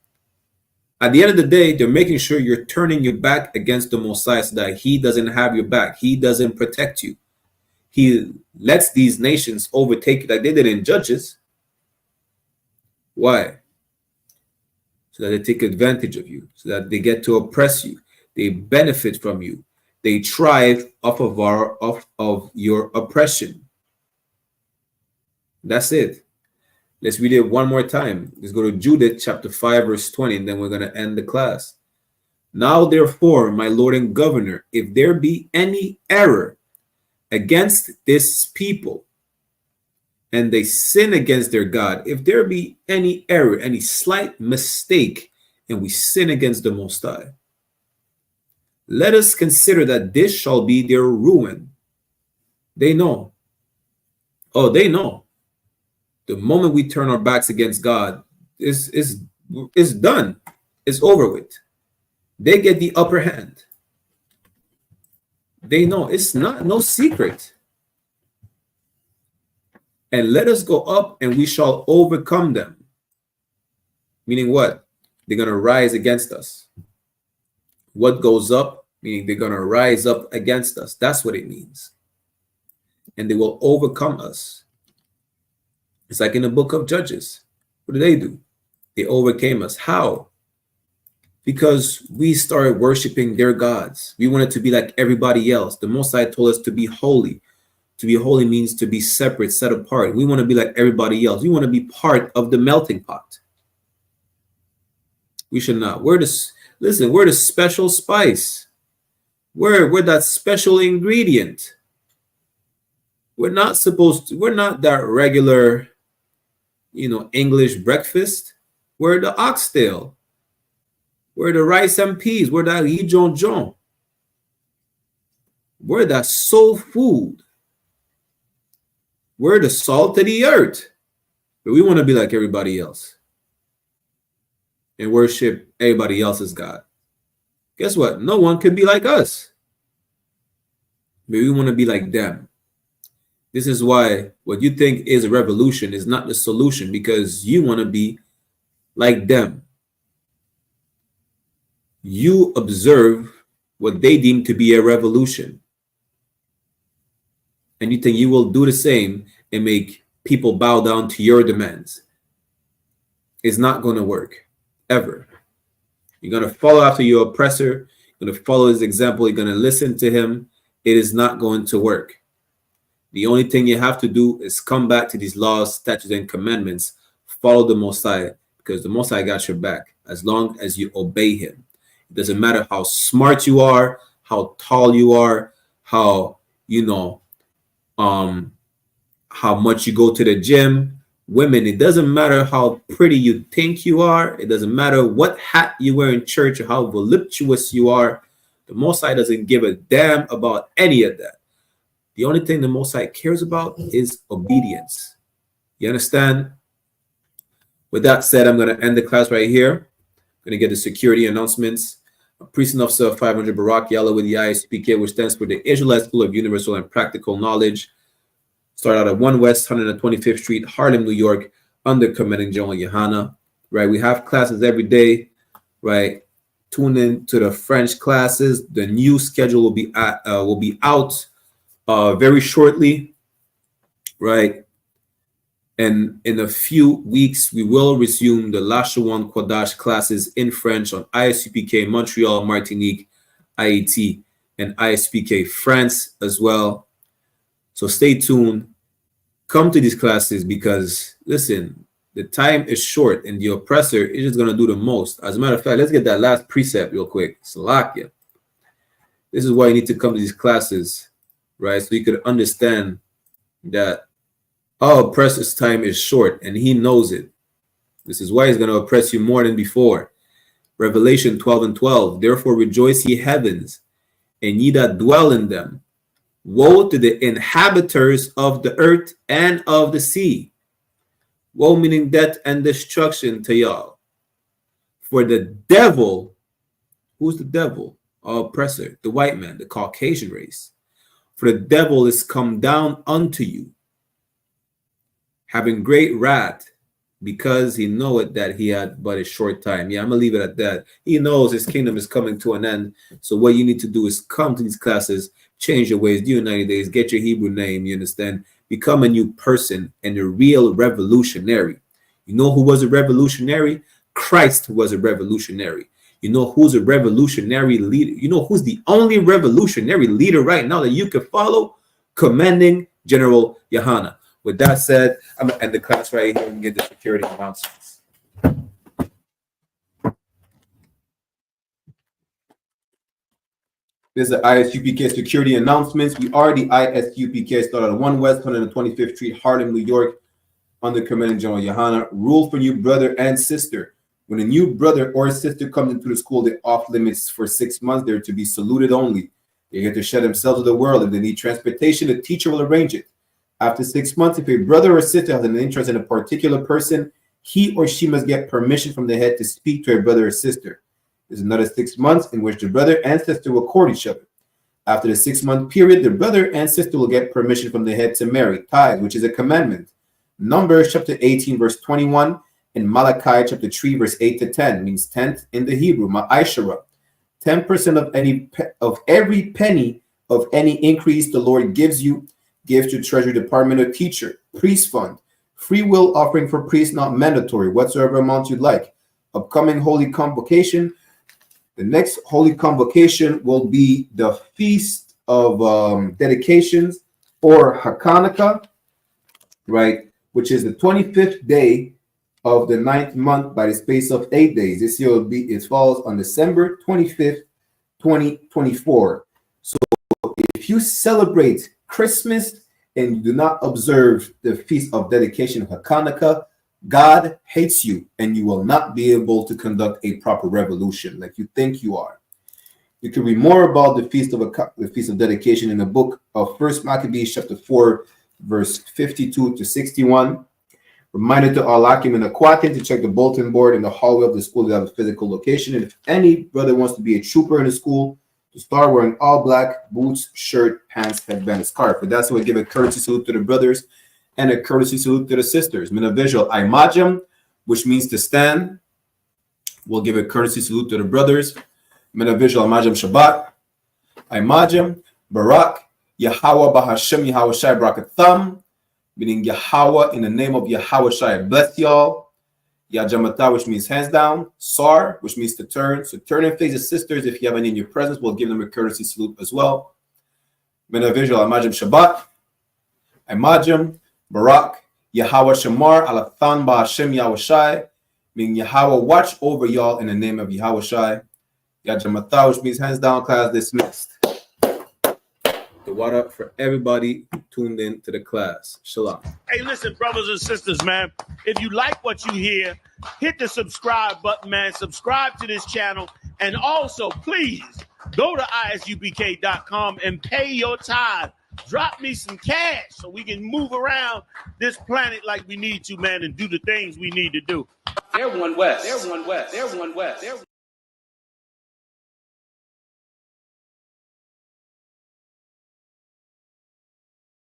At the end of the day, they're making sure you're turning your back against the Messiah so that he doesn't have your back. He doesn't protect you. He lets these nations overtake you like they did in Judges. Why? So that they take advantage of you, so that they get to oppress you. They benefit from you. They thrive off of your oppression. That's it. Let's read it one more time. Let's go to Judith chapter 5, verse 20, and then we're going to end the class. Now, therefore, my Lord and Governor, if there be any error against this people, and they sin against their God, if there be any error, any slight mistake, and we sin against the Most High, let us consider that this shall be their ruin. They know. Oh, they know. The moment we turn our backs against God, it's done. It's over with. They get the upper hand. They know. It's no secret. And let us go up and we shall overcome them. Meaning what? They're going to rise against us. What goes up? Meaning they're going to rise up against us. That's what it means. And they will overcome us. It's like in the book of Judges. What do? They overcame us. How? Because we started worshiping their gods. We wanted to be like everybody else. The Most High told us to be holy. To be holy means to be separate, set apart. We want to be like everybody else. We want to be part of the melting pot. We should not. We're the special spice. We're that special ingredient. We're not that regular, English breakfast. We're the oxtail. We're the rice and peas. We're that John. We're that soul food. We're the salt of the earth. But we want to be like everybody else and worship everybody else's God. Guess what? No one can be like us. But we want to be like them. This is why what you think is a revolution is not the solution, because you want to be like them. You observe what they deem to be a revolution, and you think you will do the same and make people bow down to your demands. It's not going to work, ever. You're going to follow after your oppressor. You're going to follow his example. You're going to listen to him. It is not going to work. The only thing you have to do is come back to these laws, statutes, and commandments. Follow the Most High, because the Most High got your back as long as you obey him. It doesn't matter how smart you are, how tall you are, how much you go to the gym. Women, it doesn't matter how pretty you think you are. It doesn't matter what hat you wear in church or how voluptuous you are. The Most High doesn't give a damn about any of that. The only thing the Most High cares about is obedience. You understand? With that said, I'm going to end the class right here. I'm going to get the security announcements. A priest and officer of 500 Barak Yalla with the I.S.U.P.K, which stands for the Israelite School of Universal and Practical Knowledge. Start out at 1 West 125th Street, Harlem, New York, under Commanding General YAHANNA. Right, we have classes every day. Right, tune in to the French classes. The new schedule will be out very shortly. Right, and in a few weeks we will resume the Lashawan Kodash classes in French on I.S.U.P.K Montreal, Martinique, IET, and I.S.U.P.K France as well. So stay tuned. Come to these classes because, listen, the time is short and the oppressor is just going to do the most. As a matter of fact, let's get that last precept real quick. Salakia. This is why you need to come to these classes, right? So you could understand that our oppressor's time is short and he knows it. This is why he's going to oppress you more than before. Revelation 12:12. Therefore rejoice, ye heavens, and ye that dwell in them. Woe to the inhabitants of the earth and of the sea. Woe meaning death and destruction to y'all. For the devil, who's the devil? Our oppressor, the white man, the Caucasian race. For the devil is come down unto you, having great wrath, because he knoweth that he had but a short time. Yeah, I'm going to leave it at that. He knows his kingdom is coming to an end. So what you need to do is come to these classes, change your ways, do your 90 days, get your Hebrew name, you understand? Become a new person and a real revolutionary. You know who was a revolutionary? Christ was a revolutionary. You know who's a revolutionary leader? You know who's the only revolutionary leader right now that you can follow? Commanding General YAHANNA. With that said, I'm going to end the class right here and get the security announcements. This is the I.S.U.P.K security announcements. We are the I.S.U.P.K, started at 1 West 125th Street, Harlem, New York, under Commanding General YAHANNA. Rule for new brother and sister. When a new brother or sister comes into the school, they're off limits for 6 months. They're to be saluted only. They get to share themselves with the world. If they need transportation, the teacher will arrange it. After 6 months, if a brother or sister has an interest in a particular person, he or she must get permission from the head to speak to a brother or sister. There's another 6 months in which the brother and sister will court each other. After the 6 month period, the brother and sister will get permission from the head to marry, tithe, which is a commandment. Numbers chapter 18, verse 21, and Malachi chapter 3, verse 8 to 10 means tenth in the Hebrew, ma'ashara. 10% of every penny of any increase the Lord gives you, gives to Treasury Department or teacher, priest fund, free will offering for priests, not mandatory, whatsoever amount you'd like. Upcoming holy convocation. The next holy convocation will be the Feast of Dedications, or Hanukkah, right, which is the 25th day of the 9th month by the space of 8 days. This year it falls on December 25th, 2024. So if you celebrate Christmas and you do not observe the feast of dedication of Hanukkah, God hates you and you will not be able to conduct a proper revolution like you think you are. You can read more about the feast of dedication in the book of 1 Maccabees chapter 4 verse 52 to 61. Reminder to all Akim and Aquatin to check the bulletin board in the hallway of the school to have a physical location. And if any brother wants to be a trooper in the school, to start wearing all black, boots, shirt, pants, headband, and scarf. But that's why we give a courtesy salute to the brothers and a courtesy salute to the sisters. In a visual, Imajam, which means to stand. We'll give a courtesy salute to the brothers. In a visual, Imajam Shabbat. Imajam, Barak, Yahweh Bahashem, Yahweh Shai Brakatham. Meaning Yahweh, in the name of Yahweh Shai, bless y'all. Yajamata, which means hands down. Sar, which means to turn. So turn and face the sisters. If you have any in your presence, we'll give them a courtesy salute as well. Mena visual, Imajam Shabbat. Imajam, Barak, Yahweh Shamar, Alathan Ba'Hashem Yahweh Shai. Meaning Yahweh watch over y'all in the name of Yahweh Shai. Yajamata, which means hands down, class dismissed. The water for everybody who tuned in to the class. Shalom. Hey, listen, brothers and sisters, man. If you like what you hear, hit the subscribe button, man. Subscribe to this channel. And also, please, go to isupk.com and pay your tithe. Drop me some cash so we can move around this planet like we need to, man, and do the things we need to do. They're one West. They're one West. They're one West. They're